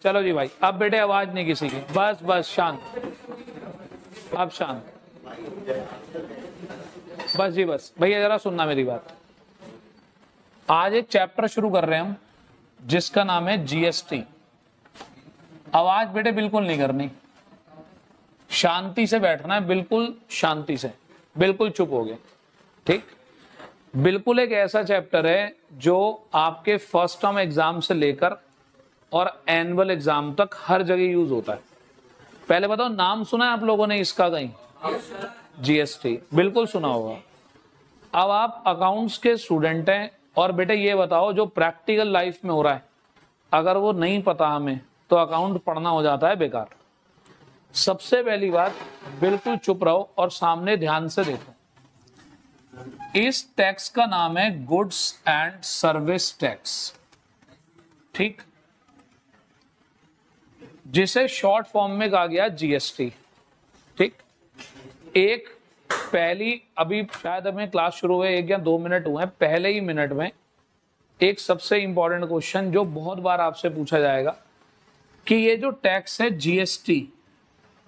चलो जी भाई, अब बेटे आवाज नहीं किसी की, बस बस शांत, अब शांत, बस जी बस। भैया जरा सुनना मेरी बात। आज एक चैप्टर शुरू कर रहे हैं हम जिसका नाम है जीएसटी। आवाज बेटे बिल्कुल नहीं करनी, शांति से बैठना है, बिल्कुल शांति से, बिल्कुल चुप हो गए, ठीक। बिल्कुल एक ऐसा चैप्टर है जो आपके फर्स्ट टर्म एग्जाम से लेकर और एनुअल एग्जाम तक हर जगह यूज होता है। पहले बताओ, नाम सुना है आप लोगों ने इसका कहीं? जीएसटी बिल्कुल सुना होगा। अब आप अकाउंट्स के स्टूडेंट हैं और बेटे ये बताओ, जो प्रैक्टिकल लाइफ में हो रहा है अगर वो नहीं पता हमें तो अकाउंट पढ़ना हो जाता है बेकार। सबसे पहली बात, बिल्कुल चुप रहो और सामने ध्यान से देखो। इस टैक्स का नाम है गुड्स एंड सर्विस टैक्स, ठीक, जिसे शॉर्ट फॉर्म में कहा गया जीएसटी, ठीक। एक पहली, अभी शायद हमें क्लास शुरू हुए 1 या 2 मिनट हुए हैं, पहले ही मिनट में एक सबसे इंपॉर्टेंट क्वेश्चन जो बहुत बार आपसे पूछा जाएगा कि ये जो टैक्स है जीएसटी,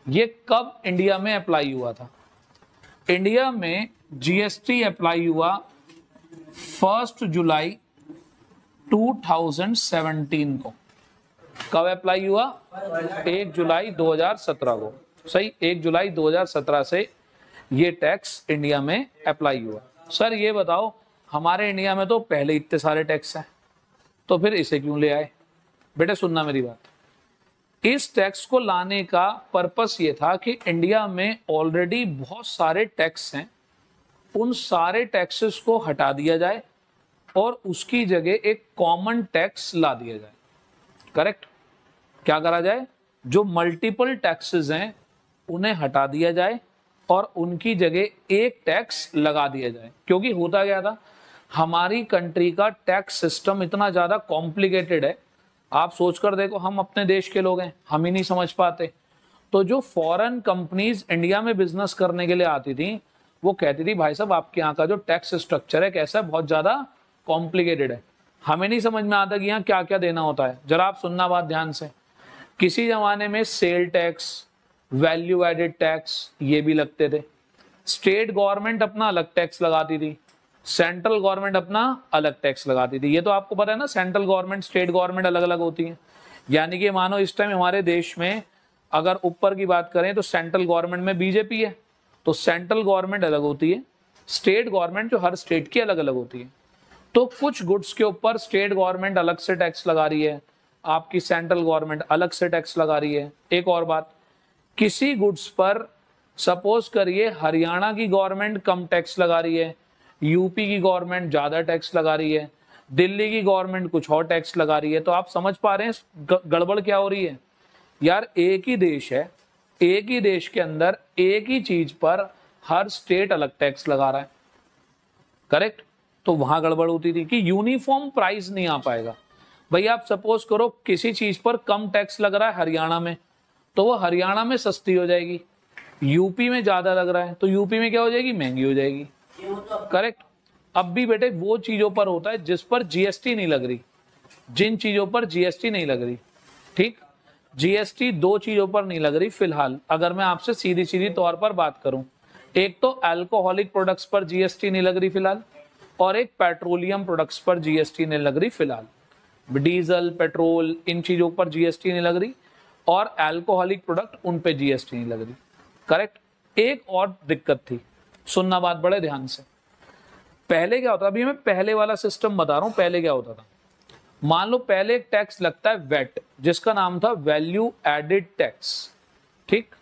ये कब इंडिया में अप्लाई हुआ था? इंडिया में जीएसटी अप्लाई हुआ 1 जुलाई 2017 को। कब अप्लाई हुआ? 1 जुलाई 2017 को, सही, 1 जुलाई 2017 से ये टैक्स इंडिया में अप्लाई हुआ। सर ये बताओ, हमारे इंडिया में तो पहले इतने सारे टैक्स हैं, तो फिर इसे क्यों ले आए? बेटे सुनना मेरी बात, इस टैक्स को लाने का पर्पस ये था कि इंडिया में ऑलरेडी बहुत सारे टैक्स हैं, उन सारे टैक्सेस को हटा दिया जाए और उसकी जगह एक कॉमन टैक्स ला दिया जाए। करेक्ट? क्या करा जाए? जो मल्टीपल टैक्सेस हैं उन्हें हटा दिया जाए और उनकी जगह एक टैक्स लगा दिया जाए। क्योंकि होता क्या था, हमारी कंट्री का टैक्स सिस्टम इतना ज्यादा कॉम्प्लिकेटेड है, आप सोचकर देखो, हम अपने देश के लोग हैं, हम ही नहीं समझ पाते। तो जो फॉरेन कंपनीज इंडिया में बिजनेस करने के लिए आती थी, वो कहती थी भाई साहब आपके यहाँ का जो टैक्स स्ट्रक्चर है कैसा है, बहुत ज्यादा कॉम्प्लिकेटेड है, हमें नहीं समझ में आता कि यहाँ क्या क्या देना होता है। जरा आप सुनना बात ध्यान से। किसी जमाने में sale tax, value added tax ये भी लगते थे। स्टेट गवर्नमेंट अपना अलग टैक्स लगाती थी, सेंट्रल गवर्नमेंट अपना अलग टैक्स लगाती थी। ये तो आपको पता है ना, सेंट्रल गवर्नमेंट स्टेट गवर्नमेंट अलग अलग होती है। यानी कि मानो इस टाइम हमारे देश में अगर ऊपर की बात करें तो सेंट्रल गवर्नमेंट में बीजेपी है, तो सेंट्रल गवर्नमेंट अलग होती है, स्टेट गवर्नमेंट जो हर स्टेट की अलग अलग होती है। तो कुछ गुड्स के ऊपर स्टेट गवर्नमेंट अलग से टैक्स लगा रही है, आपकी सेंट्रल गवर्नमेंट अलग से टैक्स लगा रही है। एक और बात, किसी गुड्स पर सपोज करिए हरियाणा की गवर्नमेंट कम टैक्स लगा रही है, यूपी की गवर्नमेंट ज्यादा टैक्स लगा रही है, दिल्ली की गवर्नमेंट कुछ और टैक्स लगा रही है। तो आप समझ पा रहे हैं गड़बड़ क्या हो रही है? यार एक ही देश है, एक ही देश के अंदर एक ही चीज पर हर स्टेट अलग टैक्स लगा रहा है। करेक्ट? तो वहां गड़बड़ होती थी कि यूनिफॉर्म प्राइस नहीं आ पाएगा। भाई आप सपोज करो किसी चीज पर कम टैक्स लग रहा है हरियाणा में, तो वो हरियाणा में सस्ती हो जाएगी, यूपी में ज्यादा लग रहा है तो यूपी में क्या हो जाएगी? महंगी हो जाएगी। करेक्ट? अब भी बेटे वो चीजों पर होता है जिस पर जीएसटी नहीं लग रही, जिन चीजों पर जीएसटी नहीं लग रही, ठीक। जीएसटी 2 चीजों पर नहीं लग रही फिलहाल, अगर मैं आपसे सीधी सीधी तौर पर बात करूं। एक तो अल्कोहलिक प्रोडक्ट्स पर जीएसटी नहीं लग रही फिलहाल, और एक पेट्रोलियम प्रोडक्ट्स पर जीएसटी नहीं लग रही फिलहाल। डीजल, पेट्रोल, इन चीजों पर जीएसटी नहीं लग रही, और अल्कोहलिक प्रोडक्ट उन पे जीएसटी नहीं लग रही। करेक्ट? एक और दिक्कत थी, सुनना बात बड़े ध्यान से। पहले क्या होता, अभी मैं पहले वाला सिस्टम बता रहा हूं, पहले क्या होता था। मान लो पहले एक टैक्स लगता है वेट, जिसका नाम था वैल्यू एडेड टैक्स, ठीक।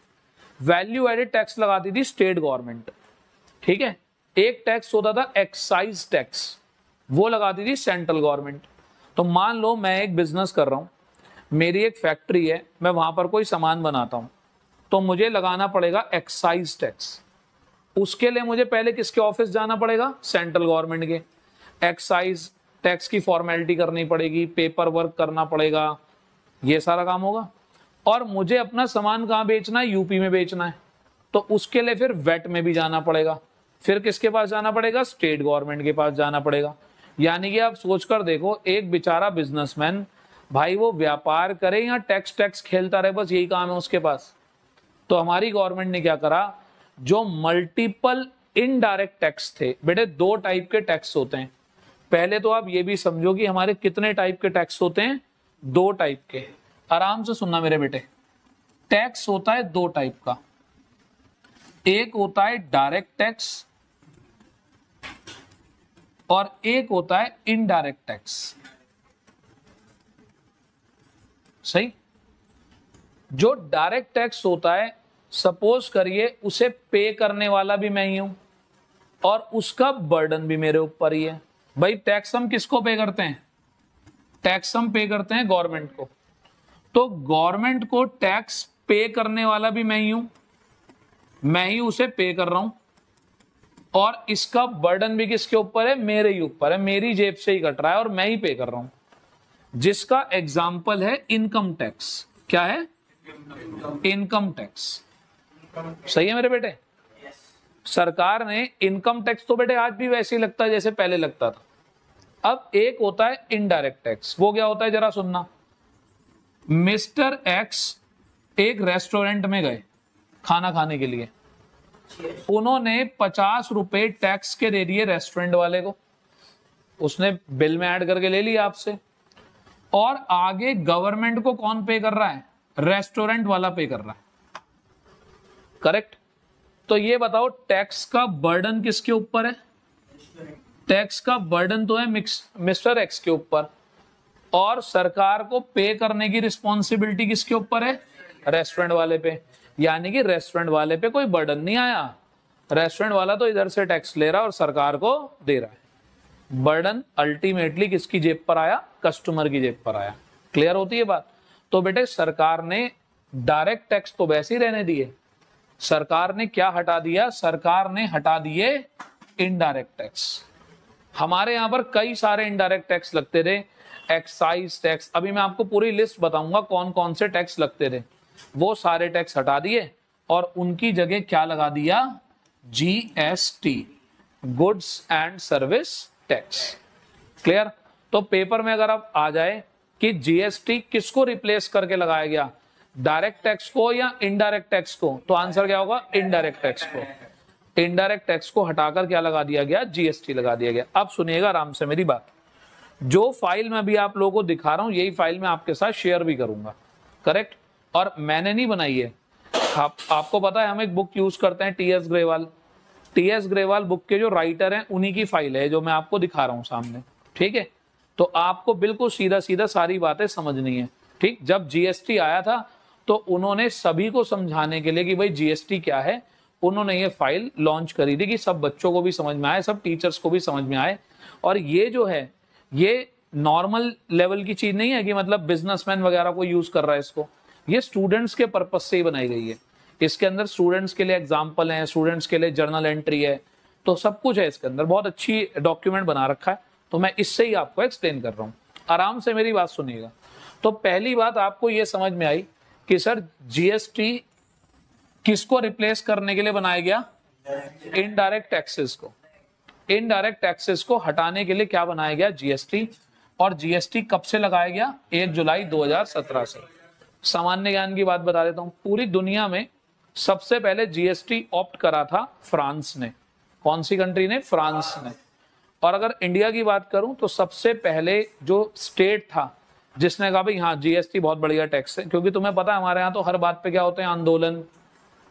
वैल्यू एडेड टैक्स लगाती थी स्टेट गवर्नमेंट, ठीक है। एक टैक्स होता था एक्साइज टैक्स, वो लगाती थी सेंट्रल गवर्नमेंट। तो मान लो मैं एक बिजनेस कर रहा हूं, मेरी एक फैक्ट्री है, मैं वहां पर कोई सामान बनाता हूं, तो मुझे लगाना पड़ेगा एक्साइज टैक्स। उसके लिए मुझे पहले किसके ऑफिस जाना पड़ेगा? सेंट्रल गवर्नमेंट के। एक्साइज टैक्स की फॉर्मेलिटी करनी पड़ेगी, पेपर वर्क करना पड़ेगा, ये सारा काम होगा। और मुझे अपना सामान कहाँ बेचना है? यूपी में बेचना है, तो उसके लिए फिर वेट में भी जाना पड़ेगा। फिर किसके पास जाना पड़ेगा? स्टेट गवर्नमेंट के पास जाना पड़ेगा। यानी कि आप सोचकर देखो, एक बेचारा बिजनेसमैन भाई वो व्यापार करे या टैक्स टैक्स खेलता रहे, बस यही काम है उसके पास। तो हमारी गवर्नमेंट ने क्या करा, जो मल्टीपल इनडायरेक्ट टैक्स थे, बेटे 2 टाइप के टैक्स होते हैं। पहले तो आप ये भी समझो कि हमारे कितने टाइप के टैक्स होते हैं, 2 टाइप के। आराम से सुनना मेरे बेटे, टैक्स होता है 2 टाइप का, एक होता है डायरेक्ट टैक्स और एक होता है इनडायरेक्ट टैक्स। सही। जो डायरेक्ट टैक्स होता है, सपोज करिए उसे पे करने वाला भी मैं ही हूं और उसका बर्डन भी मेरे ऊपर ही है। भाई टैक्स हम किसको पे करते हैं, टैक्स हम पे करते हैं गवर्नमेंट को। तो गवर्नमेंट को टैक्स पे करने वाला भी मैं ही हूं, मैं ही उसे पे कर रहा हूं, और इसका बर्डन भी किसके ऊपर है, मेरे ही ऊपर है, मेरी जेब से ही कट रहा है और मैं ही पे कर रहा हूं। जिसका एग्जाम्पल है इनकम टैक्स। क्या है, इनकम टैक्स। सही है मेरे बेटे। सरकार ने इनकम टैक्स तो बेटे आज भी वैसे ही लगता है जैसे पहले लगता था। अब एक होता है इनडायरेक्ट टैक्स। वो क्या होता है जरा सुनना। मिस्टर एक्स एक रेस्टोरेंट में गए खाना खाने के लिए, उन्होंने 50 रुपए टैक्स के दे दिए रेस्टोरेंट वाले को, उसने बिल में ऐड करके ले लिया आपसे, और आगे गवर्नमेंट को कौन पे कर रहा है, रेस्टोरेंट वाला पे कर रहा है। करेक्ट। तो ये बताओ टैक्स का बर्डन किसके ऊपर है, टैक्स का बर्डन तो है मिस्टर एक्स के ऊपर, और सरकार को पे करने की रिस्पॉन्सिबिलिटी किसके ऊपर है, रेस्टोरेंट वाले पे। यानी कि रेस्टोरेंट वाले पे कोई बर्डन नहीं आया, रेस्टोरेंट वाला तो इधर से टैक्स ले रहा है और सरकार को दे रहा है। बर्डन अल्टीमेटली किसकी जेब पर आया, कस्टमर की जेब पर आया। क्लियर होती है बात। तो बेटे सरकार ने डायरेक्ट टैक्स तो वैसे ही रहने दिए, सरकार ने क्या हटा दिया, सरकार ने हटा दिए इनडायरेक्ट टैक्स। हमारे यहां पर कई सारे इनडायरेक्ट टैक्स लगते थे, एक्साइज टैक्स, अभी मैं आपको पूरी लिस्ट बताऊंगा कौन कौन से टैक्स लगते थे। वो सारे टैक्स हटा दिए और उनकी जगह क्या लगा दिया, GST, goods and service tax. Clear. तो पेपर में अगर आप आ जाए कि जीएसटी किसको रिप्लेस करके लगाया गया, डायरेक्ट टैक्स को या इनडायरेक्ट टैक्स को, तो आंसर क्या होगा, इनडायरेक्ट टैक्स को। इनडायरेक्ट टैक्स को हटाकर क्या लगा दिया गया, जीएसटी लगा दिया गया। अब सुनिएगा आराम से मेरी बात। जो फाइल मैं अभी आप लोगों को दिखा रहा हूं, यही फाइल मैं आपके साथ शेयर भी करूंगा। करेक्ट। और मैंने नहीं बनाई है, आपको पता है हम एक बुक यूज करते हैं TS Grewal. TS Grewal book के जो राइटर हैं उन्हीं की फाइल है जो मैं आपको दिखा रहा हूं सामने। ठीक है। तो आपको बिल्कुल सीधा सीधा सारी बातें समझनी है। ठीक। जब जीएसटी आया था तो उन्होंने सभी को समझाने के लिए कि भाई जीएसटी क्या है, उन्होंने ये फाइल लॉन्च करी थी कि सब बच्चों को भी समझ में आए, सब टीचर्स को भी समझ में आए। और ये जो है ये नॉर्मल लेवल की चीज नहीं है कि मतलब बिजनेसमैन वगैरह को यूज कर रहा है इसको, ये स्टूडेंट्स के पर्पस से ही बनाई गई है। इसके अंदर स्टूडेंट्स के लिए एग्जाम्पल है, स्टूडेंट्स के लिए जर्नल एंट्री है, तो सब कुछ है इसके अंदर, बहुत अच्छी डॉक्यूमेंट बना रखा है। तो मैं इससे ही आपको एक्सप्लेन कर रहा हूँ, आराम से मेरी बात सुनिएगा। तो पहली बात आपको ये समझ में आई कि सर जीएसटी किसको रिप्लेस करने के लिए बनाया गया, इनडायरेक्ट टैक्सेस को। इनडायरेक्ट टैक्सेस को हटाने के लिए क्या बनाया गया, जीएसटी। और जीएसटी कब से लगाया गया, 1 जुलाई 2017 से। सामान्य ज्ञान की बात बता देता हूं, पूरी दुनिया में सबसे पहले जीएसटी ऑप्ट करा था फ्रांस ने। कौन सी कंट्री ने, फ्रांस ने। और अगर इंडिया की बात करूं तो सबसे पहले जो स्टेट था जिसने कहा भाई हाँ जीएसटी बहुत बढ़िया टैक्स है, क्योंकि तुम्हें पता है हमारे यहाँ तो हर बात पे क्या होते हैं, आंदोलन,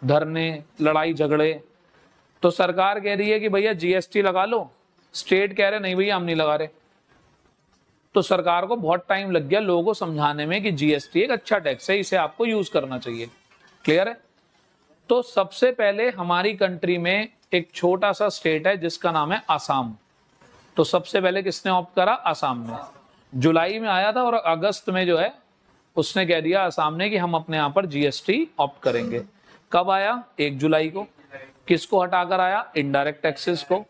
धरने, लड़ाई झगड़े। तो सरकार कह रही है कि भैया जीएसटी लगा लो, स्टेट कह रहे नहीं भैया हम नहीं लगा रहे। तो सरकार को बहुत टाइम लग गया लोगों को समझाने में कि जीएसटी एक अच्छा टैक्स है, इसे आपको यूज करना चाहिए। क्लियर है। तो सबसे पहले हमारी कंट्री में एक छोटा सा स्टेट है जिसका नाम है आसाम। तो सबसे पहले किसने ऑप्ट करा, आसाम ने। जुलाई में आया था और अगस्त में जो है उसने कह दिया आसाम ने कि हम अपने यहाँ पर जीएसटी ऑप्ट करेंगे। कब आया, 1 जुलाई को। किसको हटाकर आया, इनडायरेक्ट टैक्सेस को।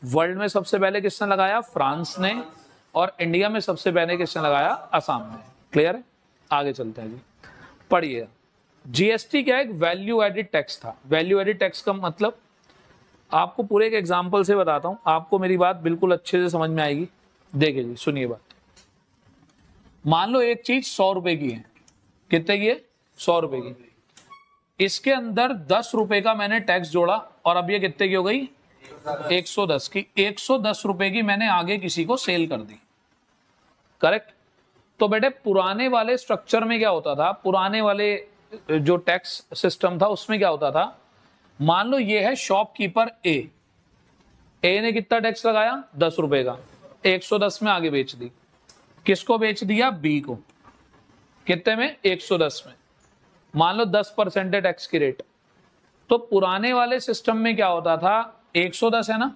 वर्ल्ड में सबसे पहले किसने लगाया, फ्रांस ने। और इंडिया में सबसे पहले किसने लगाया, आसाम ने। क्लियर है। आगे चलते हैं जी, पढ़िए। जीएसटी क्या है, एक वैल्यू एडिड टैक्स था। वैल्यू एडिड टैक्स का मतलब आपको पूरे एक एग्जांपल से बताता हूं, आपको मेरी बात बिल्कुल अच्छे से समझ में आएगी। देखिए जी, सुनिए बात। मान लो एक चीज 100 रुपए की है, कितने की है? 100 रुपए की। इसके अंदर 10 रुपए का मैंने टैक्स जोड़ा और अब ये कितने की हो गई? 110 की। 110 रुपए की मैंने आगे किसी को सेल कर दी, करेक्ट। तो बेटे पुराने वाले स्ट्रक्चर में क्या होता था, पुराने वाले जो टैक्स सिस्टम था उसमें क्या होता था, मान लो ये है शॉपकीपर ए ने कितना टैक्स लगाया? 10 रुपए का। 110 में आगे बेच दी। किसको बेच दिया? बी को। कितने में? 110 में। मान लो 10% है टैक्स की रेट। तो पुराने वाले सिस्टम में क्या होता था, 110 है ना,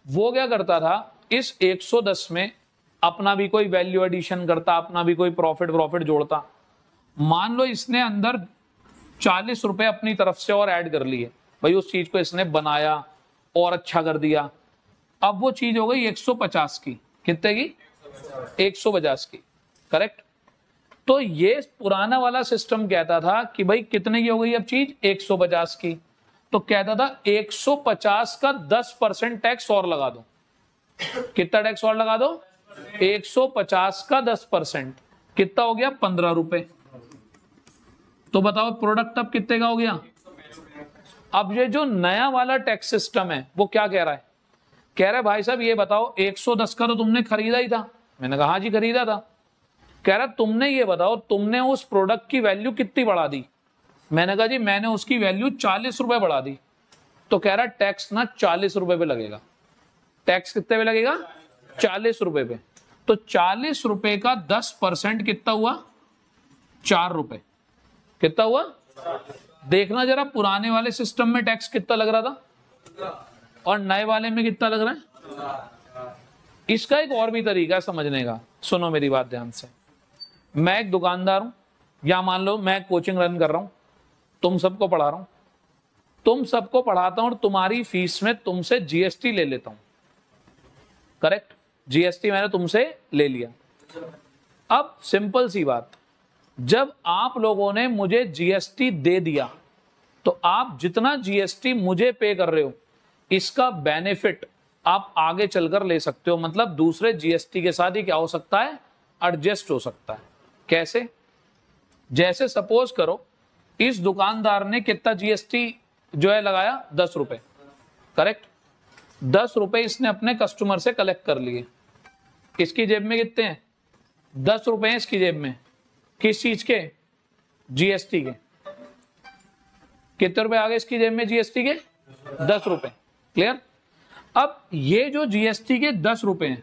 वो क्या करता था, इस 110 में अपना भी कोई वैल्यू एडिशन करता, अपना भी कोई प्रॉफिट जोड़ता। मान लो इसने अंदर 40 रुपए अपनी तरफ से और ऐड कर लिए, भाई उस चीज को इसने बनाया और अच्छा कर दिया। अब वो चीज हो गई 150 की। कितने की? 150 की, करेक्ट। तो ये पुराना वाला सिस्टम कहता था कि भाई कितने की हो गई अब चीज? 150 की। तो कहता था 150 का 10% टैक्स और लगा दो। कितना टैक्स और लगा दो? 150 का 10%। कितना हो गया? 15 रुपए। तो बताओ प्रोडक्ट अब कितने का हो गया? अब ये जो नया वाला टैक्स सिस्टम है वो क्या कह रहा है? कह रहा है भाई साहब ये बताओ 110 का तो तुमने खरीदा ही था। मैंने कहा हाँ जी खरीदा था। कह रहा तुमने ये बताओ तुमने उस प्रोडक्ट की वैल्यू कितनी बढ़ा दी? मैंने कहा जी मैंने उसकी वैल्यू 40 रुपए बढ़ा दी। तो कह रहा टैक्स ना 40 रुपए पे लगेगा। टैक्स कितने पे लगेगा? 40 रुपए पे। तो 40 रुपए का 10% कितना हुआ? 4 रुपए। कितना हुआ? देखना जरा पुराने वाले सिस्टम में टैक्स कितना लग रहा था और नए वाले में कितना लग रहा है। इसका एक और भी तरीका है समझने का, सुनो मेरी बात ध्यान से। मैं एक दुकानदार हूं, या मान लो मैं कोचिंग रन कर रहा हूं, तुम सबको पढ़ा रहा हूं, तुम सबको पढ़ाता हूं और तुम्हारी फीस में तुमसे जीएसटी ले लेता हूं, करेक्ट। जीएसटी मैंने तुमसे ले लिया। अब सिंपल सी बात, जब आप लोगों ने मुझे जीएसटी दे दिया तो आप जितना जीएसटी मुझे पे कर रहे हो इसका बेनिफिट आप आगे चलकर ले सकते हो। मतलब दूसरे जीएसटी के साथ ही क्या हो सकता है? एडजस्ट हो सकता है। कैसे? जैसे सपोज करो इस दुकानदार ने कितना जीएसटी जो है लगाया? 10 रुपए, करेक्ट। 10 रुपए इसने अपने कस्टमर से कलेक्ट कर लिए। इसकी जेब में कितने हैं? 10 रुपए हैं इसकी जेब में। किस चीज के? जीएसटी के। कितने रुपए आ गए इसकी जेब में जीएसटी के? 10 रुपए। क्लियर? अब ये जो जीएसटी के 10 रुपए हैं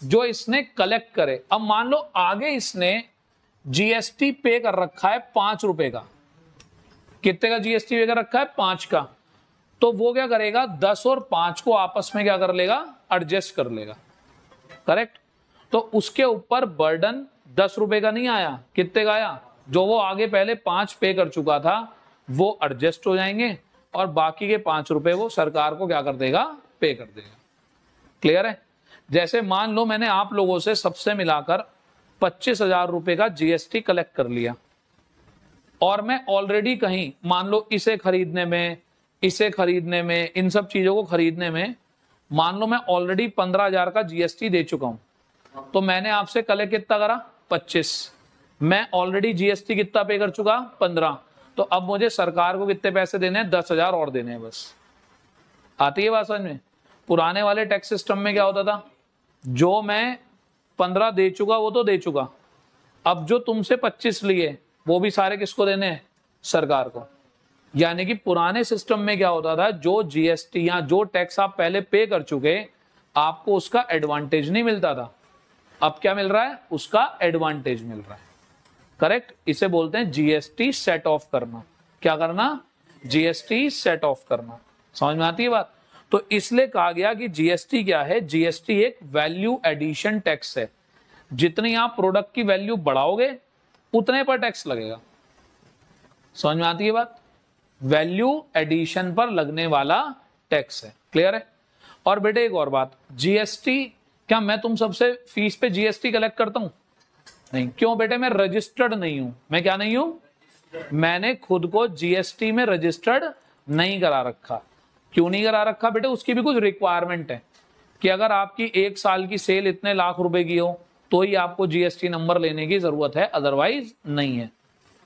जो इसने कलेक्ट करे, अब मान लो आगे इसने जीएसटी पे कर रखा है 5 रुपए का। कितने का जीएसटी पे कर रखा है? 5 का। तो वो क्या करेगा? 10 और 5 को आपस में क्या कर लेगा? एडजस्ट कर लेगा, करेक्ट। तो उसके ऊपर बर्डन 10 रुपए का नहीं आया। कितने का आया? जो वो आगे पहले 5 पे कर चुका था वो एडजस्ट हो जाएंगे और बाकी के 5 रुपए वो सरकार को क्या कर देगा? पे कर देगा। क्लियर है? जैसे मान लो मैंने आप लोगों से सबसे मिलाकर 25,000 रुपए का जीएसटी कलेक्ट कर लिया और मैं ऑलरेडी कहीं मान लो इसे खरीदने में, इन सब चीजों को खरीदने में मान लो मैं ऑलरेडी 15,000 का जीएसटी दे चुका हूं। तो मैंने आपसे कलेक्ट कितना करा? 25। मैं ऑलरेडी जीएसटी कितना पे कर चुका? 15। तो अब मुझे सरकार को कितने पैसे देने हैं? 10,000 और देने हैं बस। आती है बात समझ में? पुराने वाले टैक्स सिस्टम में क्या होता था? जो मैं 15 दे चुका वो तो दे चुका, अब जो तुमसे 25 लिए वो भी सारे किसको देने हैं? सरकार को। यानी कि पुराने सिस्टम में क्या होता था? जो जीएसटी या जो टैक्स आप पहले पे कर चुके आपको उसका एडवांटेज नहीं मिलता था। अब क्या मिल रहा है? उसका एडवांटेज मिल रहा है, करेक्ट। इसे बोलते हैं जीएसटी सेट ऑफ करना। क्या करना? जीएसटी सेट ऑफ करना। समझ में आती है बात? तो इसलिए कहा गया कि जीएसटी क्या है? जीएसटी एक वैल्यू एडिशन टैक्स है। जितनी आप प्रोडक्ट की वैल्यू बढ़ाओगे उतने पर टैक्स लगेगा। समझ में आती है बात? वैल्यू एडिशन पर लगने वाला टैक्स है। क्लियर है? और बेटे एक और बात, जीएसटी, क्या मैं तुम सबसे फीस पे जीएसटी कलेक्ट करता हूं? नहीं। क्यों बेटे? मैं रजिस्टर्ड नहीं हूं। मैं क्या नहीं हूं? मैंने खुद को जीएसटी में रजिस्टर्ड नहीं करा रखा। क्यों नहीं करा रखा बेटे? उसकी भी कुछ रिक्वायरमेंट है कि अगर आपकी 1 साल की सेल इतने लाख रुपए की हो तो ही आपको जीएसटी नंबर लेने की जरूरत है, अदरवाइज नहीं है।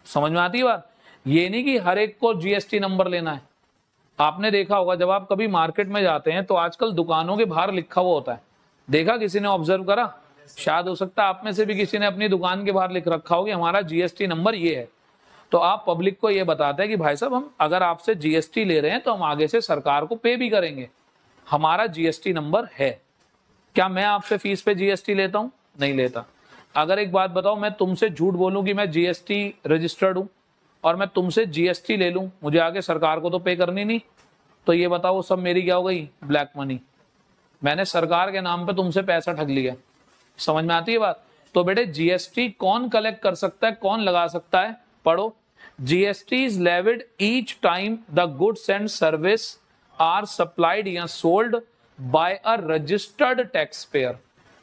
समझ में आती है बात? ये नहीं कि हर एक को जीएसटी नंबर लेना है। आपने देखा होगा जब आप कभी मार्केट में जाते हैं तो आजकल दुकानों के बाहर लिखा हुआ होता है, देखा किसी ने ऑब्जर्व करा? शायद हो सकता है आप में से भी किसी ने अपनी दुकान के बाहर लिख रखा हो कि हमारा जीएसटी नंबर ये है। तो आप पब्लिक को ये बताते हैं कि भाई साहब हम अगर आपसे जीएसटी ले रहे हैं तो हम आगे से सरकार को पे भी करेंगे, हमारा जीएसटी नंबर है। क्या मैं आपसे फीस पे जीएसटी लेता हूं? नहीं लेता। अगर एक बात बताओ, मैं तुमसे झूठ बोलूं कि मैं जीएसटी रजिस्टर्ड हूं और मैं तुमसे जीएसटी ले लूं, मुझे आगे सरकार को तो पे करनी नहीं, तो ये बताओ सब मेरी क्या हो गई? Black money. मैंने सरकार के नाम पे तुमसे पैसा ठग लिया। समझ में आती है बात? तो बेटे जीएसटी कौन कलेक्ट कर सकता है, कौन लगा सकता है? पढ़ो, GST is levied each time the goods and service are supplied या sold by a registered tax payer.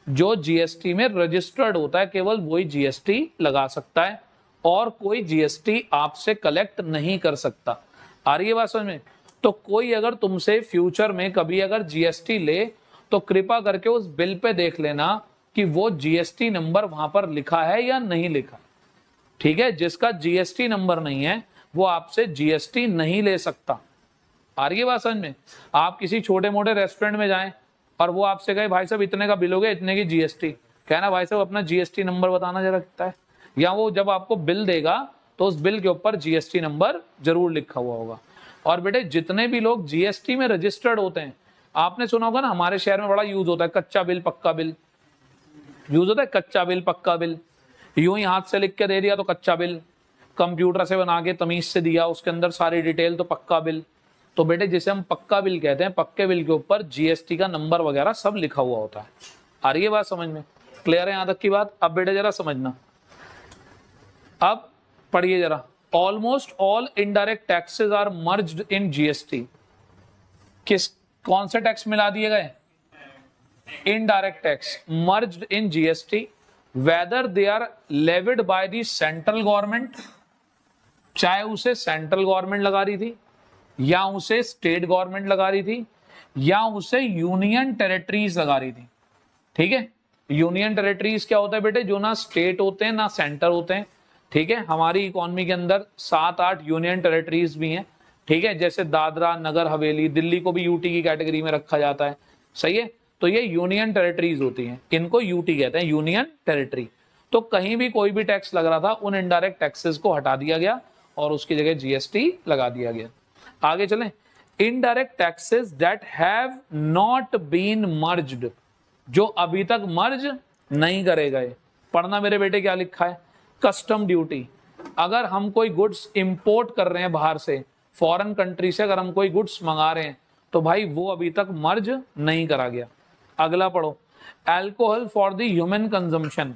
जो जीएसटी में रजिस्टर्ड होता है केवल वही जीएसटी लगा सकता है और कोई जीएसटी आपसे कलेक्ट नहीं कर सकता। आ रही है बात समझ में? तो कोई अगर तुमसे फ्यूचर में कभी अगर जीएसटी ले तो कृपा करके उस बिल पे देख लेना कि वो जीएसटी नंबर वहां पर लिखा है या नहीं लिखा। ठीक है? जिसका जीएसटी नंबर नहीं है वो आपसे जीएसटी नहीं ले सकता। आ रही है बात समझ में? आप किसी छोटे मोटे रेस्टोरेंट में जाएं और वो आपसे कहे भाई साहब इतने का बिल हो गया, इतने की जीएसटी, कहना भाई साहब अपना जीएसटी नंबर बताना जरा कितना है। या वो जब आपको बिल देगा तो उस बिल के ऊपर जीएसटी नंबर जरूर लिखा हुआ होगा। और बेटे जितने भी लोग जीएसटी में रजिस्टर्ड होते हैं, आपने सुना होगा ना, हमारे शहर में बड़ा यूज होता है कच्चा बिल पक्का बिल। यूज होता है कच्चा बिल पक्का बिल, यूं ही हाथ से लिख के दे दिया तो कच्चा बिल, कंप्यूटर से बना के तमीज से दिया उसके अंदर सारी डिटेल तो पक्का बिल। तो बेटे जिसे हम पक्का बिल कहते हैं, पक्के बिल के ऊपर जीएसटी का नंबर वगैरह सब लिखा हुआ होता है। आ रही है बात समझ में? क्लियर है यहां तक की बात? अब बेटे जरा समझना, अब पढ़िए जरा। Almost all indirect taxes are merged in GST. कौन से टैक्स मिला दिए गए? Indirect tax merged in GST whether they are levied by the central government, चाहे उसे सेंट्रल गवर्नमेंट लगा रही थी या उसे स्टेट गवर्नमेंट लगा रही थी या उसे यूनियन टेरिटरीज लगा रही थी। ठीक है? यूनियन टेरिटरीज क्या होता है बेटे? जो ना स्टेट होते हैं ना सेंटर होते हैं। ठीक है? हमारी इकोनॉमी के अंदर 7-8 यूनियन टेरिटरीज भी हैं। ठीक है? जैसे दादरा नगर हवेली, दिल्ली को भी यूटी की कैटेगरी में रखा जाता है। सही है? तो ये यूनियन टेरिटरीज होती हैं, इनको यूटी कहते हैं, यूनियन टेरिटरी। तो कहीं भी कोई भी टैक्स लग रहा था उन इनडायरेक्ट टैक्सेस को हटा दिया गया और उसकी जगह जीएसटी लगा दिया गया। आगे चलें। Indirect taxes that have not been merged, जो अभी तक मर्ज नहीं करे गए। पढ़ना मेरे बेटे क्या लिखा है? Custom duty. अगर हम कोई गुड्स इंपोर्ट कर रहे हैं बाहर से, फॉरेन कंट्री से अगर हम कोई गुड्स मंगा रहे हैं तो भाई वो अभी तक मर्ज नहीं करा गया। अगला पढ़ो। Alcohol for the human consumption,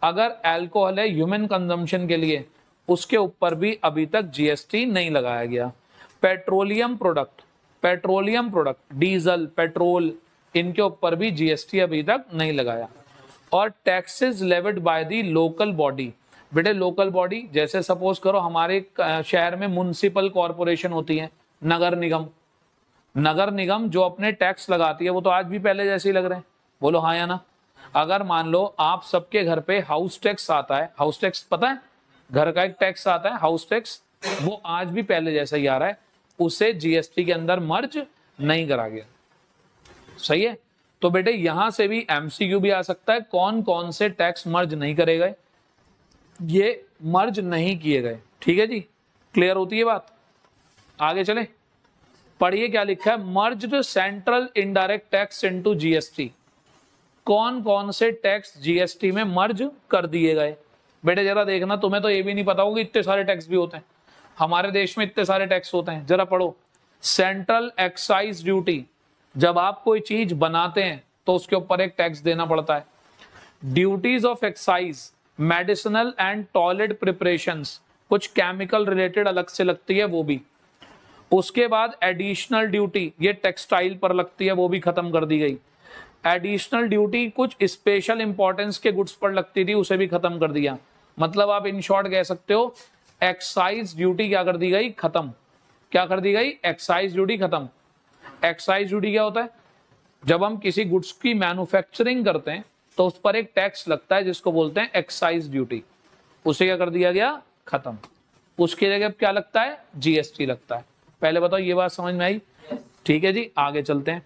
अगर अल्कोहल है ह्यूमन कंजम्पशन के लिए, उसके ऊपर भी अभी तक जीएसटी नहीं लगाया गया। पेट्रोलियम प्रोडक्ट डीजल पेट्रोल, इनके ऊपर भी जीएसटी अभी तक नहीं लगाया। और taxes levied by the local body. बेटे लोकल बॉडी जैसे सपोज करो हमारे शहर में म्युनिसिपल कॉर्पोरेशन होती है, नगर निगम जो अपने टैक्स लगाती है वो तो आज भी पहले जैसे ही लग रहे हैं। बोलो हाँ या ना? अगर मान लो आप सबके घर पे हाउस टैक्स आता है, हाउस टैक्स पता है, घर का एक टैक्स आता है हाउस टैक्स, वो आज भी पहले जैसा ही आ रहा है, उसे जीएसटी के अंदर मर्ज नहीं करा गया। सही है? तो बेटे यहां से भी एमसीक्यू भी आ सकता है, कौन कौन से टैक्स मर्ज नहीं करे गए, ये मर्ज नहीं किए गए। ठीक है जी? क्लियर होती है बात? आगे चले, पढ़िए क्या लिखा है। Merged central indirect tax into GST. कौन कौन से टैक्स जीएसटी में मर्ज कर दिए गए? बेटे जरा देखना, तुम्हें तो ये भी नहीं पता होगा इतने सारे टैक्स भी होते हैं हमारे देश में, इतने सारे टैक्स होते हैं। जरा पढ़ो। सेंट्रल एक्साइज ड्यूटी, जब आप कोई चीज बनाते हैं तो उसके ऊपर एक टैक्स देना पड़ता है। Duties of excise, medicinal and toilet preparations, कुछ केमिकल रिलेटेड अलग से लगती है वो भी। उसके बाद एडिशनल ड्यूटी, ये टेक्सटाइल पर लगती है, वो भी खत्म कर दी गई। एडिशनल ड्यूटी कुछ स्पेशल इंपॉर्टेंस के गुड्स पर लगती थी, उसे भी खत्म कर दिया। मतलब आप इन शॉर्ट कह सकते हो एक्साइज ड्यूटी क्या कर दी गई? खत्म। क्या कर दी गई? एक्साइज ड्यूटी खत्म। एक्साइज ड्यूटी क्या होता है? जब हम किसी गुड्स की मैन्युफैक्चरिंग करते हैं तो उस पर एक टैक्स लगता है जिसको बोलते हैं एक्साइज ड्यूटी, उसे क्या कर दिया गया, खत्म। उसकी जगह क्या लगता है, जीएसटी लगता है। पहले बताओ ये बात समझ में आई? ठीक है जी, आगे चलते हैं।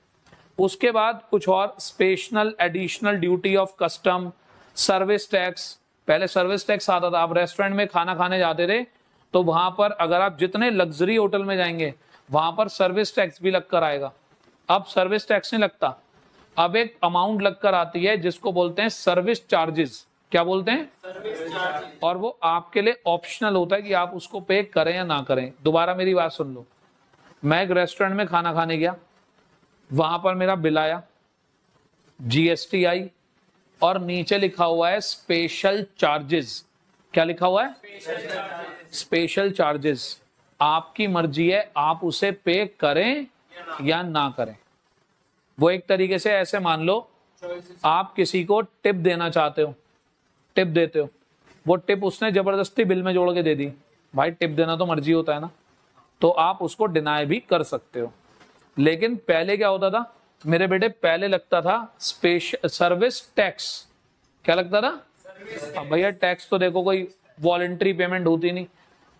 उसके बाद कुछ और, special additional duty of custom, service tax. पहले सर्विस टैक्स आता था, आप रेस्टोरेंट में खाना खाने जाते थे तो वहां पर अगर आप जितने लग्जरी होटल में जाएंगे वहां पर सर्विस टैक्स भी लगकर आएगा। अब सर्विस टैक्स नहीं लगता, अब एक अमाउंट लगकर आती है जिसको बोलते हैं सर्विस चार्जेस। क्या बोलते हैं, सर्विस चार्जेस। और वो आपके लिए ऑप्शनल होता है कि आप उसको पे करें या ना करें। दोबारा मेरी बात सुन लो, मैं एक रेस्टोरेंट में खाना खाने गया, वहां पर मेरा बिल आया, जीएसटी आई और नीचे लिखा हुआ है स्पेशल चार्जेस। क्या लिखा हुआ है, स्पेशल चार्जेस। आपकी मर्जी है आप उसे पे करें या ना करें। वो एक तरीके से ऐसे मान लो आप किसी को टिप देना चाहते हो, टिप देते हो, वो टिप उसने जबरदस्ती बिल में जोड़ के दे दी, भाई टिप देना तो मर्जी होता है ना, तो आप उसको डिनाई भी कर सकते हो। लेकिन पहले क्या होता था मेरे बेटे, पहले लगता था स्पेशल सर्विस टैक्स। क्या लगता था भैया, टैक्स तो देखो कोई वॉलंटरी पेमेंट होती नहीं,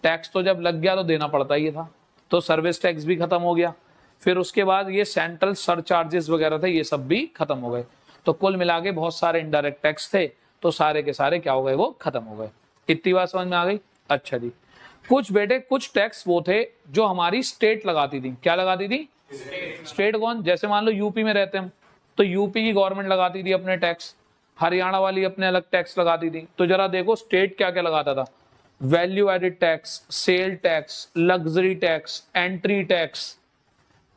टैक्स तो जब लग गया तो देना पड़ता ही था, तो सर्विस टैक्स भी खत्म हो गया। फिर उसके बाद ये सेंट्रल सरचार्जेस वगैरह थे, ये सब भी खत्म हो गए। तो कुल मिला के बहुत सारे इनडायरेक्ट टैक्स थे, तो सारे के सारे क्या हो गए, वो खत्म हो गए। इतनी बात समझ में आ गई? अच्छा जी। कुछ बेटे कुछ टैक्स वो थे जो हमारी स्टेट लगाती थी। क्या लगाती थी, स्टेट कौन, जैसे मान लो यूपी में रहते हम तो यूपी की गवर्नमेंट लगाती थी अपने टैक्स, हरियाणा वाली अपने अलग टैक्स लगाती थी। तो जरा देखो स्टेट क्या क्या लगाता था, value added tax, sale tax, luxury tax, entry tax,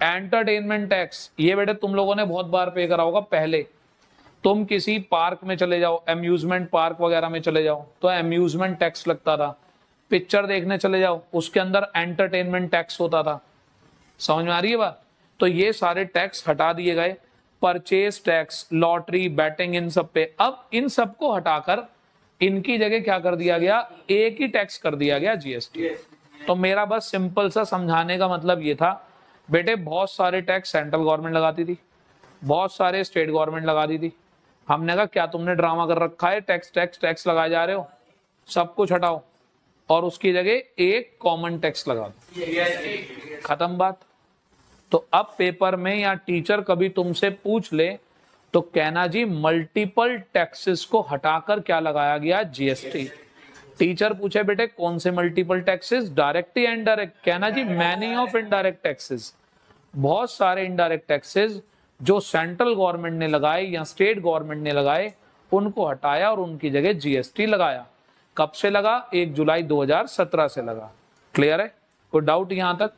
entertainment tax. ये बेटे तुम लोगों ने बहुत बार पे करा होगा। पहले तुम किसी पार्क में चले जाओ, अम्यूजमेंट पार्क वगैरह में चले जाओ तो अम्यूजमेंट टैक्स लगता था। पिक्चर देखने चले जाओ उसके अंदर एंटरटेनमेंट टैक्स होता था। समझ में आ रही है बात? तो ये सारे टैक्स हटा दिए गए, परचेज टैक्स, लॉटरी, बैटिंग, इन सब पे। अब इन सबको हटाकर इनकी जगह क्या कर दिया गया, एक ही टैक्स कर दिया गया, जीएसटी। तो मेरा बस सिंपल सा समझाने का मतलब ये था बेटे, बहुत सारे टैक्स सेंट्रल गवर्नमेंट लगाती थी, बहुत सारे स्टेट गवर्नमेंट लगाती थी। हमने कहा क्या तुमने ड्रामा कर रखा है, टैक्स टैक्स टैक्स लगाए जा रहे हो, सब कुछ हटाओ और उसकी जगह एक कॉमन टैक्स लगा दो, खत्म बात। तो अब पेपर में या टीचर कभी तुमसे पूछ ले तो कहना जी मल्टीपल टैक्सेस को हटाकर क्या लगाया गया, जीएसटी। टीचर पूछे बेटे कौन से मल्टीपल टैक्सेस, डायरेक्ट या इनडायरेक्ट, कहना जी मैनी ऑफ इनडायरेक्ट टैक्सेस। बहुत सारे इनडायरेक्ट टैक्सेस जो सेंट्रल गवर्नमेंट ने लगाए या स्टेट गवर्नमेंट ने लगाए उनको हटाया और उनकी जगह जीएसटी लगाया। कब से लगा, 1 जुलाई 2017 से लगा। क्लियर है, कोई डाउट यहां तक?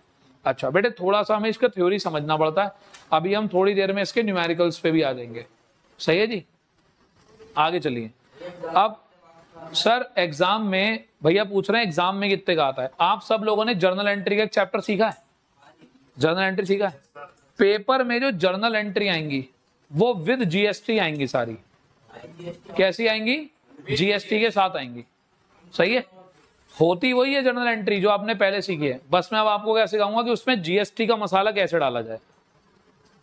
अच्छा बेटे थोड़ा सा हमें इसका थ्योरी समझना पड़ता है, अभी हम थोड़ी देर में इसके न्यूमेरिकल्स पे भी आ जाएंगे। सही है जी, आगे चलिए। अब सर एग्जाम में भैया पूछ रहे हैं एग्जाम में कितने का आता है। आप सब लोगों ने जर्नल एंट्री का एक चैप्टर सीखा है, जर्नल एंट्री सीखा है। पेपर में जो जर्नल एंट्री आएंगी वो विद जीएसटी आएंगी सारी। कैसी आएंगी, जीएसटी के साथ आएंगी। सही है, होती वही है जर्नल एंट्री जो आपने पहले सीखी है, बस मैं अब आपको क्या सिखाऊंगा कि उसमें जीएसटी का मसाला कैसे डाला जाए।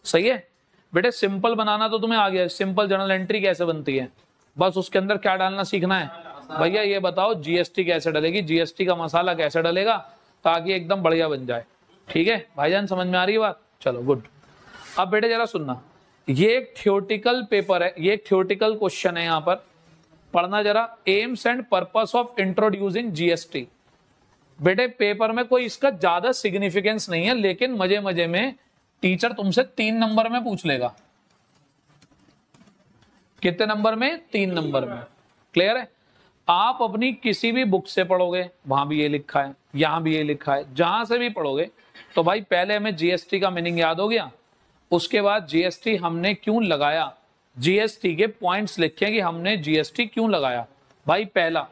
सही है बेटे, सिंपल बनाना तो तुम्हें आ गया, सिंपल जर्नल एंट्री कैसे बनती है, बस उसके अंदर क्या डालना सीखना है। भैया ये बताओ जीएसटी कैसे डलेगी, जीएसटी का मसाला कैसे डलेगा ताकि एकदम बढ़िया बन जाए। ठीक है भाईजान, समझ में आ रही है बात? चलो गुड। अब बेटे जरा सुनना, ये एक थ्योरेटिकल पेपर है, ये एक थ्योरेटिकल क्वेश्चन है, यहाँ पर पढ़ना जरा। AIIMS and purpose of introducing GST. बेटे पेपर में कोई इसका ज्यादा सिग्निफिकेंस नहीं है, लेकिन मजे मजे में टीचर तुमसे 3 नंबर में पूछ लेगा। कितने नंबर में, 3 नंबर में। क्लियर है? आप अपनी किसी भी बुक से पढ़ोगे वहां भी ये लिखा है, यहां भी ये लिखा है, जहां से भी पढ़ोगे तो भाई पहले हमें जीएसटी का मीनिंग याद हो गया, उसके बाद जीएसटी हमने क्यों लगाया, जीएसटी के पॉइंट्स लिखे कि हमने जीएसटी क्यों लगाया। भाई पहला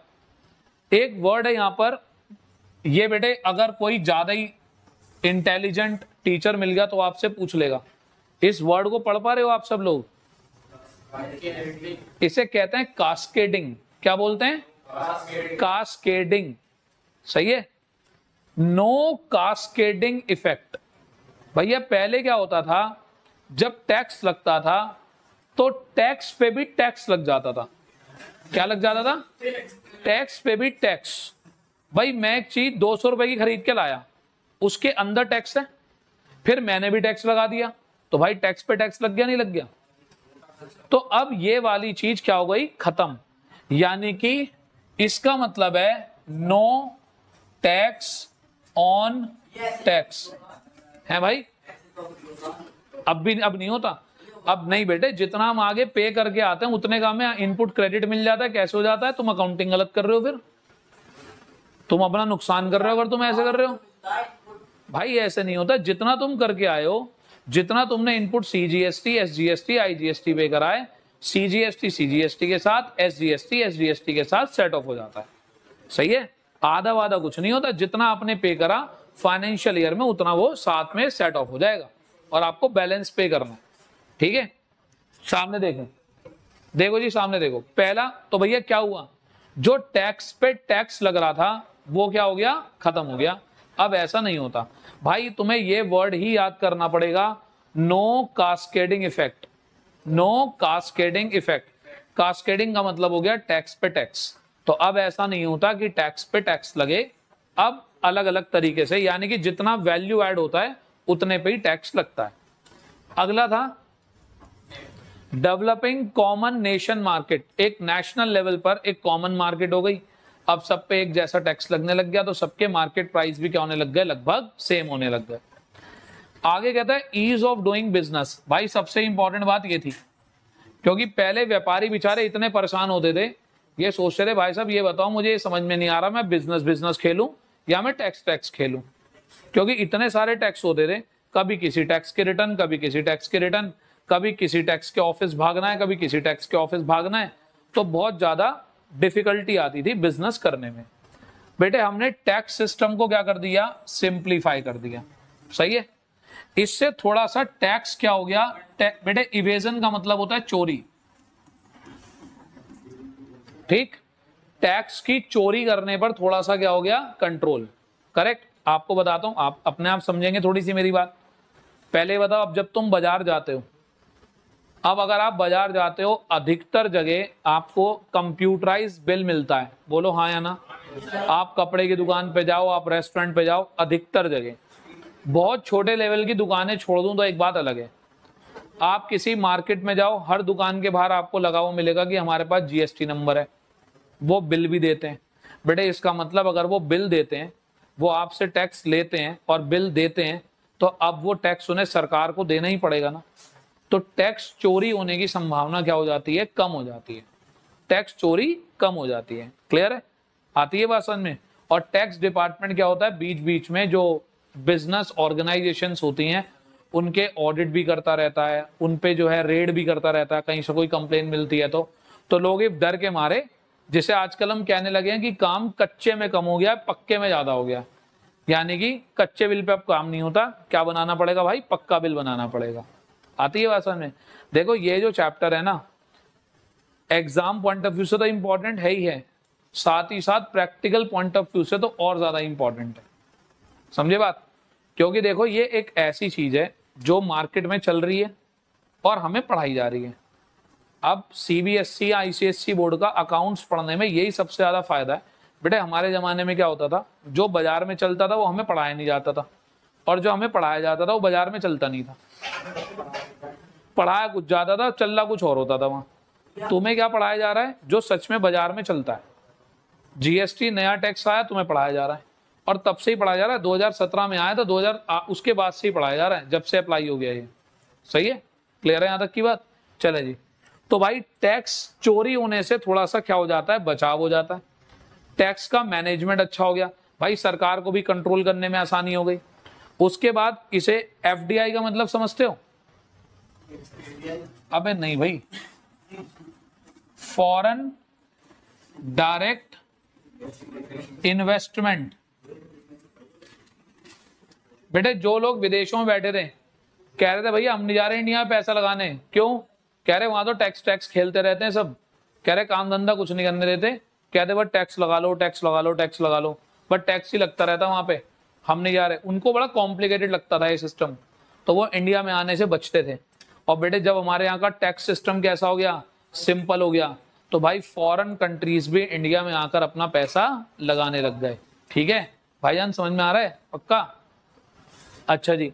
एक वर्ड है यहां पर, ये बेटे अगर कोई ज्यादा ही इंटेलिजेंट टीचर मिल गया तो आपसे पूछ लेगा, इस वर्ड को पढ़ पा रहे हो आप सब लोग? इसे कहते हैं कास्केडिंग। क्या बोलते हैं, कास्केडिंग। सही है, नो कास्केडिंग इफेक्ट। भैया पहले क्या होता था, जब टैक्स लगता था तो टैक्स पे भी टैक्स लग जाता था। क्या लग जाता था? टैक्स पे भी टैक्स। भाई मैं एक चीज 200 रुपए की खरीद के लाया, उसके अंदर टैक्स है, फिर मैंने भी टैक्स लगा दिया, तो भाई टैक्स पे टैक्स लग गया नहीं लग गया? तो अब ये वाली चीज क्या हो गई? खत्म। यानी कि इसका मतलब है नो टैक्स ऑन टैक्स है भाई। अब नहीं होता। अब नहीं बेटे, जितना हम आगे पे करके आते हैं उतने का हमें इनपुट क्रेडिट मिल जाता है। कैसे हो जाता है? तुम अकाउंटिंग गलत कर रहे हो, फिर तुम अपना नुकसान कर रहे हो अगर तुम ऐसे कर रहे हो। भाई ऐसे नहीं होता। जितना तुम करके आए हो, जितना तुमने इनपुट सीजीएसटी, एसजीएसटी, आईजीएसटी पे करा है, सीजीएसटी सीजीएसटी के साथ, एसजीएसटी एसजीएसटी के साथ सेट ऑफ हो जाता है। सही है? आधा वादा कुछ नहीं होता। जितना आपने पे करा फाइनेंशियल ईयर में, उतना वो साथ में सेट ऑफ हो जाएगा और आपको बैलेंस पे करना है। ठीक है? सामने देखें, देखो जी सामने देखो। पहला तो भैया क्या हुआ? जो टैक्स पे टैक्स लग रहा था वो क्या हो गया? खत्म हो गया। अब ऐसा नहीं होता भाई, तुम्हें ये वर्ड ही याद करना पड़ेगा, no cascading effect. No cascading effect. Cascading का मतलब हो गया टैक्स पे टैक्स। तो अब ऐसा नहीं होता कि टैक्स पे टैक्स लगे, अब अलग अलग तरीके से, यानी कि जितना वैल्यू ऐड होता है उतने पे ही टैक्स लगता है। अगला था डेवलपिंग कॉमन नेशन मार्केट। एक नेशनल लेवल पर एक कॉमन मार्केट हो गई। अब सब पे एक जैसा टैक्स लगने लग गया, तो सबके मार्केट प्राइस भी क्या होने लग गए? लगभग सेम होने लग गए। आगे कहता है ईज ऑफ डूइंग बिजनेस। भाई सबसे इंपॉर्टेंट बात ये थी, क्योंकि पहले व्यापारी बेचारे इतने परेशान होते थे, ये सोचते थे भाई साहब ये बताओ मुझे ये समझ में नहीं आ रहा, मैं बिजनेस खेलूं या मैं टैक्स खेलूं, क्योंकि इतने सारे टैक्स होते थे। कभी किसी टैक्स के रिटर्न, कभी किसी टैक्स के रिटर्न, कभी किसी टैक्स के ऑफिस भागना है, कभी किसी टैक्स के ऑफिस भागना है, तो बहुत ज्यादा डिफिकल्टी आती थी बिजनेस करने में। बेटे हमने टैक्स सिस्टम को क्या कर दिया? सिंप्लीफाई कर दिया। सही है? इससे थोड़ा सा टैक्स क्या हो गया? बेटे इवेजन का मतलब होता है चोरी। ठीक? टैक्स की चोरी करने पर थोड़ा सा क्या हो गया? कंट्रोल। करेक्ट? आपको बताता हूं, आप अपने आप समझेंगे थोड़ी सी मेरी बात। पहले बताओ, अब जब तुम बाजार जाते हो, अब अगर आप बाजार जाते हो, अधिकतर जगह आपको कंप्यूटराइज बिल मिलता है। बोलो हाँ या ना? आप कपड़े की दुकान पे जाओ, आप रेस्टोरेंट पे जाओ, अधिकतर जगह। बहुत छोटे लेवल की दुकानें छोड़ दूं तो एक बात अलग है, आप किसी मार्केट में जाओ, हर दुकान के बाहर आपको लगा हुआ मिलेगा कि हमारे पास जीएसटी नंबर है। वो बिल भी देते हैं। बेटे इसका मतलब अगर वो बिल देते हैं, वो आपसे टैक्स लेते हैं और बिल देते हैं, तो अब वो टैक्स उन्हें सरकार को देना ही पड़ेगा ना। तो टैक्स चोरी होने की संभावना क्या हो जाती है? कम हो जाती है। टैक्स चोरी कम हो जाती है। क्लियर है? आती है बात समझ में? और टैक्स डिपार्टमेंट क्या होता है? बीच बीच में जो बिजनेस ऑर्गेनाइजेशंस होती हैं उनके ऑडिट भी करता रहता है, उन पे जो है रेड भी करता रहता है, कहीं से कोई कंप्लेन मिलती है तो लोग ये डर के मारे, जिसे आजकल हम कहने लगे हैं कि काम कच्चे में कम हो गया, पक्के में ज्यादा हो गया। यानी कि कच्चे बिल पे अब काम नहीं होता, क्या बनाना पड़ेगा भाई? पक्का बिल बनाना पड़ेगा। आती है बात समझ में? देखो ये जो चैप्टर है ना, एग्जाम पॉइंट ऑफ व्यू से तो इंपॉर्टेंट है ही है, साथ ही साथ प्रैक्टिकल पॉइंट ऑफ व्यू से तो और ज्यादा इंपॉर्टेंट है। समझे बात? क्योंकि देखो ये एक ऐसी चीज है जो मार्केट में चल रही है और हमें पढ़ाई जा रही है। अब सीबीएसई या आईसीएसई बोर्ड का अकाउंट्स पढ़ने में यही सबसे ज्यादा फायदा है। बेटे हमारे जमाने में क्या होता था, जो बाजार में चलता था वो हमें पढ़ाया नहीं जाता था, और जो हमें पढ़ाया जाता था वो बाजार में चलता नहीं था। पढ़ाया कुछ जाता था, चलना कुछ और होता था वहां। तुम्हें क्या पढ़ाया जा रहा है? जो सच में बाजार में चलता है। जीएसटी नया टैक्स आया, तुम्हें पढ़ाया जा रहा है, और तब से ही पढ़ाया जा रहा है। 2017 में आया था, 2000 उसके बाद से ही पढ़ाया जा रहा है, जब से अप्लाई हो गया ये। सही है? क्लियर है यहां तक की बात? चले जी। तो भाई टैक्स चोरी होने से थोड़ा सा क्या हो जाता है? बचाव हो जाता है। टैक्स का मैनेजमेंट अच्छा हो गया, भाई सरकार को भी कंट्रोल करने में आसानी हो गई। उसके बाद इसे एफडीआई का मतलब समझते हो? अबे नहीं भाई, फॉरेन डायरेक्ट इन्वेस्टमेंट। बेटे जो लोग विदेशों में बैठे थे, कह रहे थे भैया हम नहीं जा रहे इंडिया में पैसा लगाने, क्यों? कह रहे वहां तो टैक्स खेलते रहते हैं सब, कह रहे काम धंधा कुछ नहीं करने देते, कहते बस टैक्स लगा लो, टैक्स लगा लो, टैक्स लगा लो, बट टैक्स ही लगता रहता वहां पे, हम नहीं जा रहे। उनको बड़ा कॉम्प्लिकेटेड लगता था ये सिस्टम, तो वो इंडिया में आने से बचते थे। और बेटे जब हमारे यहाँ का टैक्स सिस्टम कैसा हो गया, सिंपल हो गया, तो भाई फॉरेन कंट्रीज भी इंडिया में आकर अपना पैसा लगाने लग गए। ठीक है भाईजान, समझ में आ रहा है पक्का? अच्छा जी,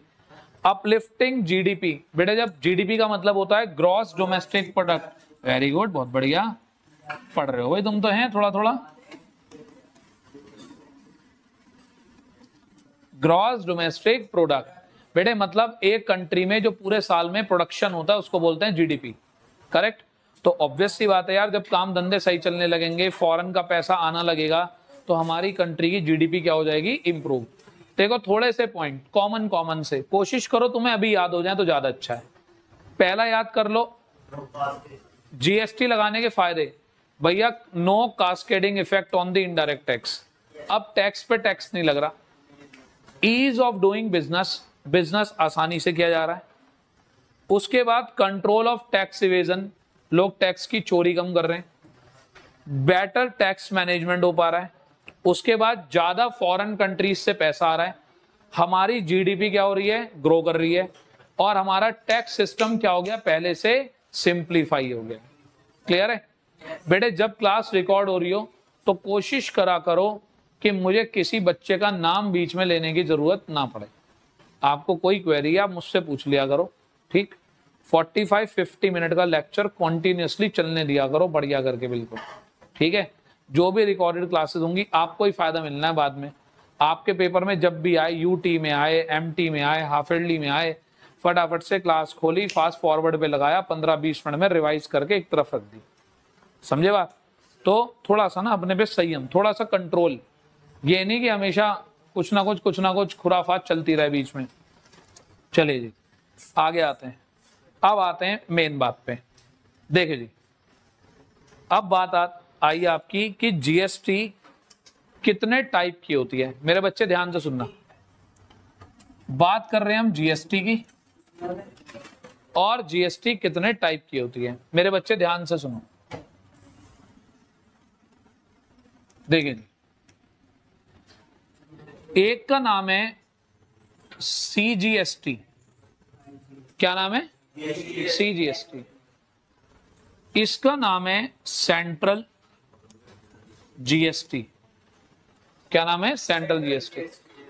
अपलिफ्टिंग जीडीपी, बेटे जब जीडीपी का मतलब होता है gross domestic product. Very good, बहुत बढ़िया पढ़ रहे हो भाई तुम तो, हैं थोड़ा थोड़ा। ग्रॉस डोमेस्टिक प्रोडक्ट बेटे मतलब एक कंट्री में जो पूरे साल में प्रोडक्शन होता है उसको बोलते हैं जीडीपी, करेक्ट? तो ऑब्वियस सी बात है यार, जब काम धंधे सही चलने लगेंगे, फॉरेन का पैसा आना लगेगा, तो हमारी कंट्री की जीडीपी क्या हो जाएगी, इंप्रूव। देखो थोड़े से पॉइंट कॉमन से कोशिश करो तुम्हें अभी याद हो जाए तो ज्यादा अच्छा है। पहला याद कर लो, जीएसटी लगाने के फायदे भैया, no cascading effect on the indirect tax. अब टैक्स पे टैक्स नहीं लग रहा। Ease of doing business, business आसानी से किया जा रहा है। उसके बाद कंट्रोल ऑफ टैक्स इवेजन, लोग टैक्स की चोरी कम कर रहे हैं। बेटर टैक्स मैनेजमेंट हो पा रहा है। उसके बाद ज्यादा फॉरेन कंट्रीज से पैसा आ रहा है, हमारी जीडीपी क्या हो रही है, ग्रो कर रही है, और हमारा टैक्स सिस्टम क्या हो गया, पहले से सिंप्लीफाई हो गया। क्लियर है बेटे? जब क्लास रिकॉर्ड हो रही हो तो कोशिश करा करो कि मुझे किसी बच्चे का नाम बीच में लेने की जरूरत ना पड़े। आपको कोई क्वेरी आप मुझसे पूछ लिया करो, ठीक? 45-50 मिनट का लेक्चर कॉन्टिन्यूसली चलने दिया करो, बढ़िया करके, बिल्कुल ठीक है। जो भी रिकॉर्डेड क्लासेस होंगी आपको ही फायदा मिलना है बाद में। आपके पेपर में जब भी आए, यूटी में आए, एमटी में आए, हाफ ईयरली में आए, फटाफट से क्लास खोली, फास्ट फॉरवर्ड पे लगाया, 15-20 मिनट में रिवाइज करके एक तरफ रख दी। समझे बात? तो थोड़ा सा ना अपने पे संयम, थोड़ा सा कंट्रोल, ये नहीं कि हमेशा कुछ ना कुछ खुराफात चलती रहे बीच में। चलिए जी आगे आते हैं। अब आते हैं मेन बात पे। देखिए जी, अब बात आई आपकी कि जीएसटी कितने टाइप की होती है। मेरे बच्चे ध्यान से सुनना, बात कर रहे हैं हम जीएसटी की, और जीएसटी कितने टाइप की होती है। मेरे बच्चे ध्यान से सुनो। देखिए जी, एक का नाम है सीजीएसटी। क्या नाम है? सीजीएसटी। इसका नाम है सेंट्रल जीएसटी। क्या नाम है? Central GST.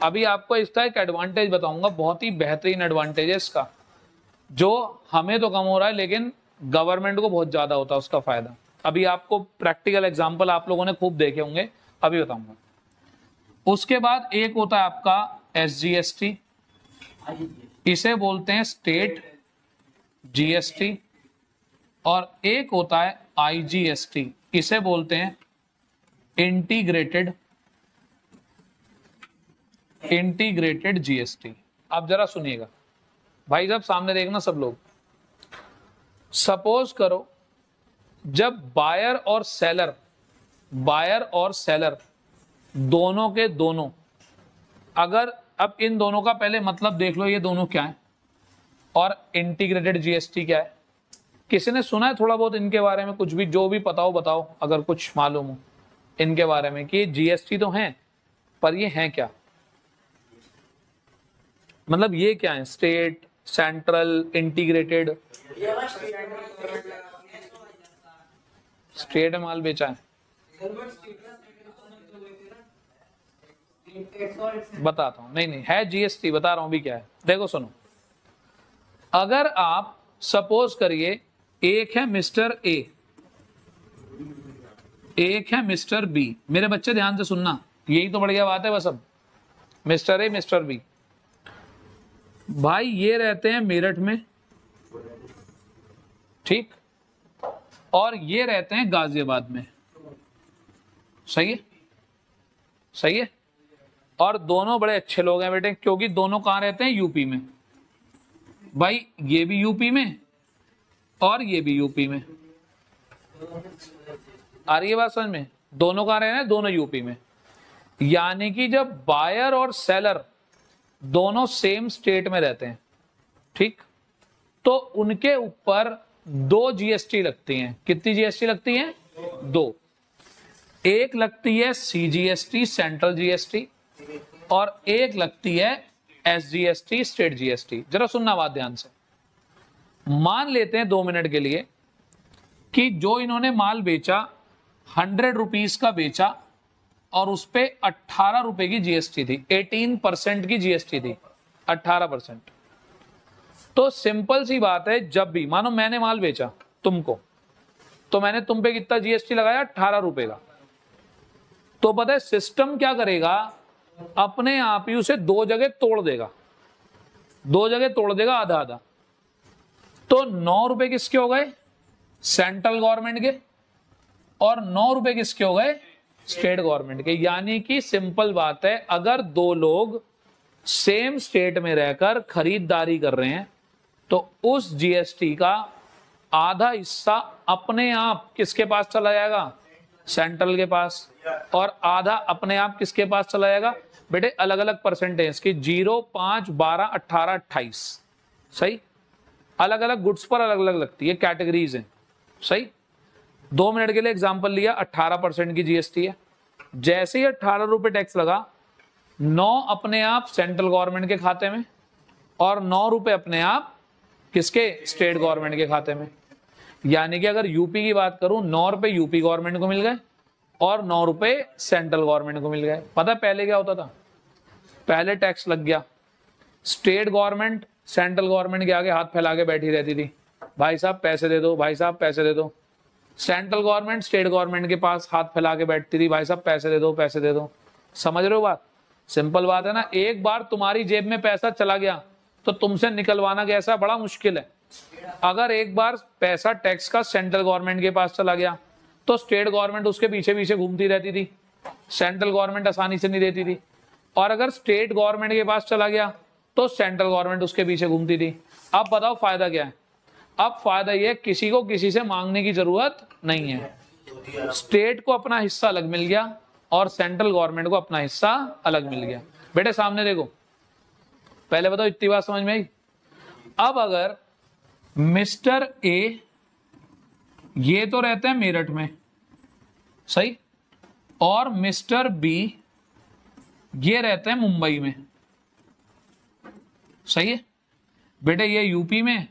अभी आपको इसका एक एडवांटेज बताऊंगा, बहुत ही बेहतरीन एडवांटेज है इसका, जो हमें तो कम हो रहा है लेकिन गवर्नमेंट को बहुत ज्यादा होता है उसका फायदा। अभी आपको प्रैक्टिकल एग्जांपल आप लोगों ने खूब देखे होंगे, अभी बताऊंगा। उसके बाद एक होता है आपका एसजीएसटी, इसे बोलते हैं स्टेट जीएसटी, और एक होता है आईजीएसटी, इसे बोलते हैं इंटीग्रेटेड जीएसटी। अब जरा सुनिएगा भाई साहब, सामने देखना सब लोग। सपोज करो जब बायर और सेलर दोनों के दोनों, अगर अब इन दोनों का पहले मतलब देख लो, ये दोनों क्या है और इंटीग्रेटेड जीएसटी क्या है। किसी ने सुना है थोड़ा बहुत इनके बारे में? कुछ भी जो भी पता हो बताओ, अगर कुछ मालूम हो इनके बारे में कि जीएसटी तो है पर ये है क्या, मतलब ये क्या है? State, central, integrated. स्टेट माल बेचा है, बताता हूं। नहीं है जीएसटी, बता रहा हूं भी क्या है। देखो सुनो, अगर आप सपोज करिए एक है मिस्टर ए, एक है मिस्टर बी। मेरे बच्चे ध्यान से सुनना, यही तो बढ़िया बात है बस। अब मिस्टर ए मिस्टर बी भाई ये रहते हैं मेरठ में, ठीक, और ये रहते हैं गाजियाबाद में। सही है? सही है। और दोनों बड़े अच्छे लोग हैं बेटे, क्योंकि दोनों कहां रहते हैं? यूपी में। भाई ये भी यूपी में और ये भी यूपी में। आ रही है बात समझ में? दोनों कहां रहे हैं? दोनों यूपी में। यानी कि जब बायर और सेलर दोनों सेम स्टेट में रहते हैं, ठीक, तो उनके ऊपर 2 जीएसटी लगती हैं। कितनी जीएसटी लगती हैं? 2। एक लगती है सीजीएसटी, सेंट्रल जीएसटी, और एक लगती है एसजीएसटी, स्टेट जीएसटी। जरा सुनना बात ध्यान से। मान लेते हैं 2 मिनट के लिए कि जो इन्होंने माल बेचा 100 रुपीज का बेचा और उस पे 18 रुपए की जीएसटी थी, 18% की जीएसटी थी, 18%। तो सिंपल सी बात है, जब भी मानो मैंने माल बेचा तुमको, तो मैंने तुम पे कितना जीएसटी लगाया, 18 रुपए का। तो पता है सिस्टम क्या करेगा, अपने आप ही उसे 2 जगह तोड़ देगा, 2 जगह तोड़ देगा आधा आधा। तो 9 रुपए किसके हो गए, सेंट्रल गवर्नमेंट के, और 9 रुपए किसके हो गए, स्टेट गवर्नमेंट के। यानी कि सिंपल बात है, अगर 2 लोग सेम स्टेट में रहकर खरीदारी कर रहे हैं तो उस जीएसटी का आधा हिस्सा अपने आप किसके पास चला जाएगा, सेंट्रल के पास, और आधा अपने आप किसके पास चला जाएगा। बेटे अलग अलग परसेंटेज की 0, 5, 12, 18, 28, सही। अलग अलग गुड्स पर अलग अलग लगती है, कैटेगरीज हैं, सही। 2 मिनट के लिए एग्जांपल लिया, 18% की जीएसटी है। जैसे ही 18 रुपए टैक्स लगा, 9 अपने आप सेंट्रल गवर्नमेंट के खाते में और 9 रुपए अपने आप किसके, स्टेट गवर्नमेंट के खाते में। यानी कि अगर यूपी की बात करूं, 9 रुपए यूपी गवर्नमेंट को मिल गए और 9 रुपए सेंट्रल गवर्नमेंट को मिल गए। पता है पहले क्या होता था, पहले टैक्स लग गया, स्टेट गवर्नमेंट सेंट्रल गवर्नमेंट के आगे हाथ फैला के बैठी रहती थी, भाई साहब पैसे दे दो, भाई साहब पैसे दे दो। सेंट्रल गवर्नमेंट स्टेट गवर्नमेंट के पास हाथ फैला के बैठती थी, भाई साहब पैसे दे दो, पैसे दे दो। समझ रहे हो बात, सिंपल बात है ना। एक बार तुम्हारी जेब में पैसा चला गया तो तुमसे निकलवाना कैसा बड़ा मुश्किल है। अगर एक बार पैसा टैक्स का सेंट्रल गवर्नमेंट के पास चला गया तो स्टेट गवर्नमेंट उसके पीछे पीछे घूमती रहती थी, सेंट्रल गवर्नमेंट आसानी से नहीं देती थी। और अगर स्टेट गवर्नमेंट के पास चला गया तो सेंट्रल गवर्नमेंट उसके पीछे घूमती थी। अब बताओ फायदा क्या है, अब फायदा यह किसी को किसी से मांगने की जरूरत नहीं है। स्टेट को अपना हिस्सा अलग मिल गया और सेंट्रल गवर्नमेंट को अपना हिस्सा अलग मिल गया। बेटे सामने देखो, पहले बताओ इतनी बात समझ में आई। अब अगर मिस्टर ए, ये तो रहते हैं मेरठ में, सही, और मिस्टर बी ये रहते हैं मुंबई में, सही है। बेटे ये यूपी में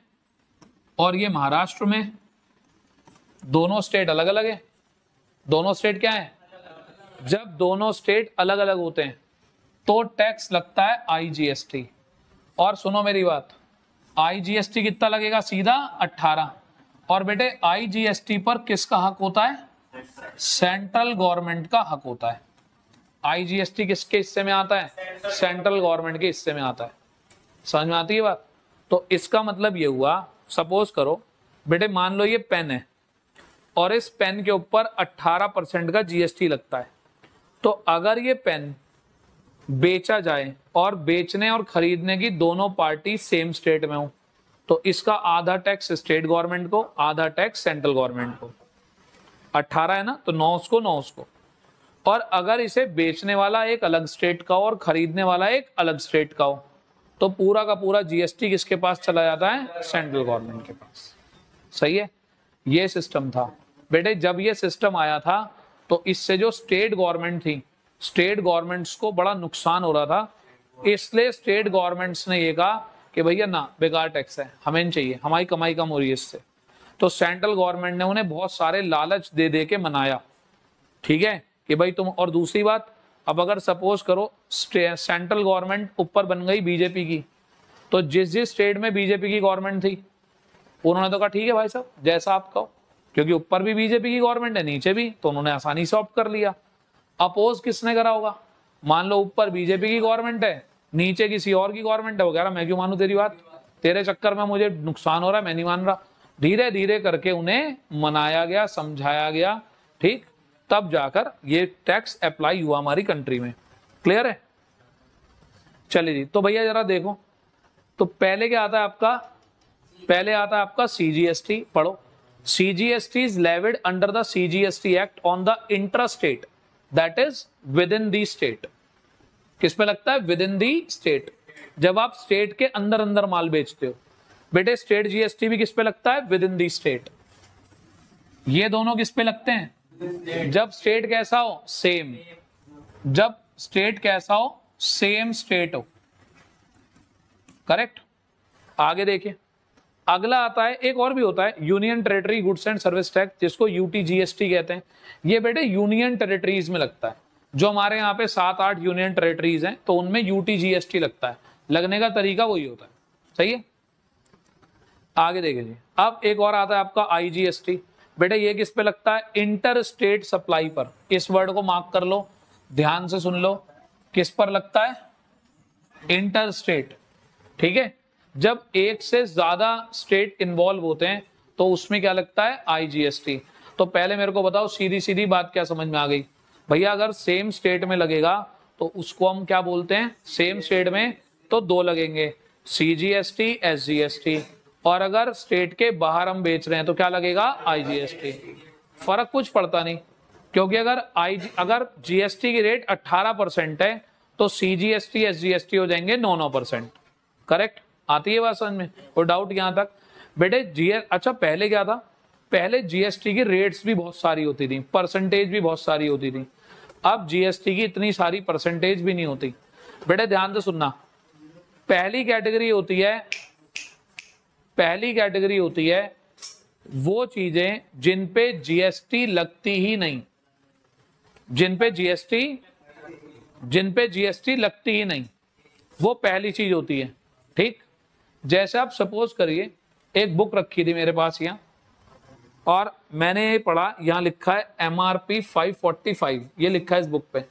और ये महाराष्ट्र में, दोनों स्टेट अलग अलग है। दोनों स्टेट क्या है, जब दोनों स्टेट अलग अलग होते हैं तो टैक्स लगता है आईजीएसटी। और सुनो मेरी बात, आईजीएसटी कितना लगेगा, सीधा 18। और बेटे आईजीएसटी पर किसका हक होता है, सेंट्रल गवर्नमेंट का हक होता है। आईजीएसटी किसके हिस्से में आता है, सेंट्रल गवर्नमेंट के हिस्से में आता है। समझ में आती है बात। तो इसका मतलब ये हुआ, सपोज करो बेटे मान लो ये पेन है और इस पेन के ऊपर 18% का जीएसटी लगता है। तो अगर ये पेन बेचा जाए और बेचने और खरीदने की दोनों पार्टी सेम स्टेट में हो तो इसका आधा टैक्स स्टेट गवर्नमेंट को, आधा टैक्स सेंट्रल गवर्नमेंट को। 18 है ना, तो 9 उसको 9 उसको। और अगर इसे बेचने वाला एक अलग स्टेट का हो और खरीदने वाला एक अलग स्टेट का हो तो पूरा का पूरा जीएसटी किसके पास चला जाता है, सेंट्रल गवर्नमेंट के पास। सही है, ये सिस्टम था बेटे। जब ये सिस्टम आया था तो इससे जो स्टेट गवर्नमेंट थी, स्टेट गवर्नमेंट्स को बड़ा नुकसान हो रहा था। इसलिए स्टेट गवर्नमेंट्स ने ये कहा कि भैया ना, बेकार टैक्स है, हमें नहीं चाहिए, हमारी कमाई कम हो रही है इससे। तो सेंट्रल गवर्नमेंट ने उन्हें बहुत सारे लालच दे दे के मनाया, ठीक है, कि भाई तुम। और दूसरी बात, अब अगर सपोज करो सेंट्रल गवर्नमेंट ऊपर बन गई बीजेपी की, तो जिस जिस स्टेट में बीजेपी की गवर्नमेंट थी उन्होंने तो कहा ठीक है भाई साहब जैसा आप कहो, क्योंकि ऊपर भी बीजेपी की गवर्नमेंट है नीचे भी, तो उन्होंने आसानी से ऑप्ट कर लिया। अपोज किसने करा होगा, मान लो ऊपर बीजेपी की गवर्नमेंट है, नीचे किसी और की गवर्नमेंट है, वो कह रहा मैं क्यों मानूं तेरी बात, तेरे चक्कर में मुझे नुकसान हो रहा है, मैं नहीं मान रहा। धीरे धीरे करके उन्हें मनाया गया, समझाया गया, ठीक, तब जाकर ये टैक्स अप्लाई हुआ हमारी कंट्री में। क्लियर है, चलिए जी। तो भैया जरा देखो, तो पहले क्या आता है आपका, पहले आता है आपका सीजीएसटी, पढ़ो। CGST is levied under the CGST act on the intrastate, that is with in the state. किस पे लगता है, विद इन दी स्टेट। जब आप स्टेट के अंदर अंदर माल बेचते हो बेटे, स्टेट जीएसटी भी किस पे लगता है, विद इन दी स्टेट। ये दोनों किस पे लगते हैं, जब स्टेट कैसा हो, सेम। जब स्टेट कैसा हो, सेम स्टेट हो। करेक्ट। आगे देखिए, अगला आता है, एक और भी होता है union territory goods and service tax, जिसको यूटीजीएसटी कहते हैं। ये बेटे यूनियन टेरिटरीज में लगता है। जो हमारे यहाँ पे 7-8 यूनियन टेरिटरीज हैं तो उनमें यूटीजीएसटी लगता है, लगने का तरीका वही होता है। सही है, आगे देखिए। अब एक और आता है आपका आईजीएसटी। बेटे ये किस पे लगता है? इंटर स्टेट सप्लाई पर। इस वर्ड को मार्क कर लो, ध्यान से सुन लो, किस पर लगता है? Inter state. ठीक है, जब एक से ज्यादा स्टेट इन्वॉल्व होते हैं तो उसमें क्या लगता है? आईजीएसटी। तो पहले मेरे को बताओ, सीधी सीधी बात क्या समझ में आ गई भैया? अगर सेम स्टेट में लगेगा तो उसको हम क्या बोलते हैं? सेम स्टेट में तो 2 लगेंगे, सीजीएसटी, एसजीएसटी। और अगर स्टेट के बाहर हम बेच रहे हैं तो क्या लगेगा? आईजीएसटी। फर्क कुछ पड़ता नहीं, क्योंकि अगर जीएसटी की रेट 18% है तो सीजीएसटी, एसजीएसटी हो जाएंगे 9%। करेक्ट? आती है बात समझ में? कोई डाउट यहां तक? बेटे अच्छा पहले क्या था? पहले जीएसटी की रेट्स भी बहुत सारी होती थी, परसेंटेज भी बहुत सारी होती थी। अब जीएसटी की इतनी सारी परसेंटेज भी नहीं होती। बेटे ध्यान से सुनना, पहली कैटेगरी होती है वो चीजें जिन पे जीएसटी लगती ही नहीं, जिन पे जीएसटी लगती ही नहीं, वो पहली चीज होती है। ठीक, जैसे आप सपोज करिए एक बुक रखी थी मेरे पास यहाँ, और मैंने पढ़ा, यहाँ लिखा है MRP 545, ये लिखा है इस बुक पे,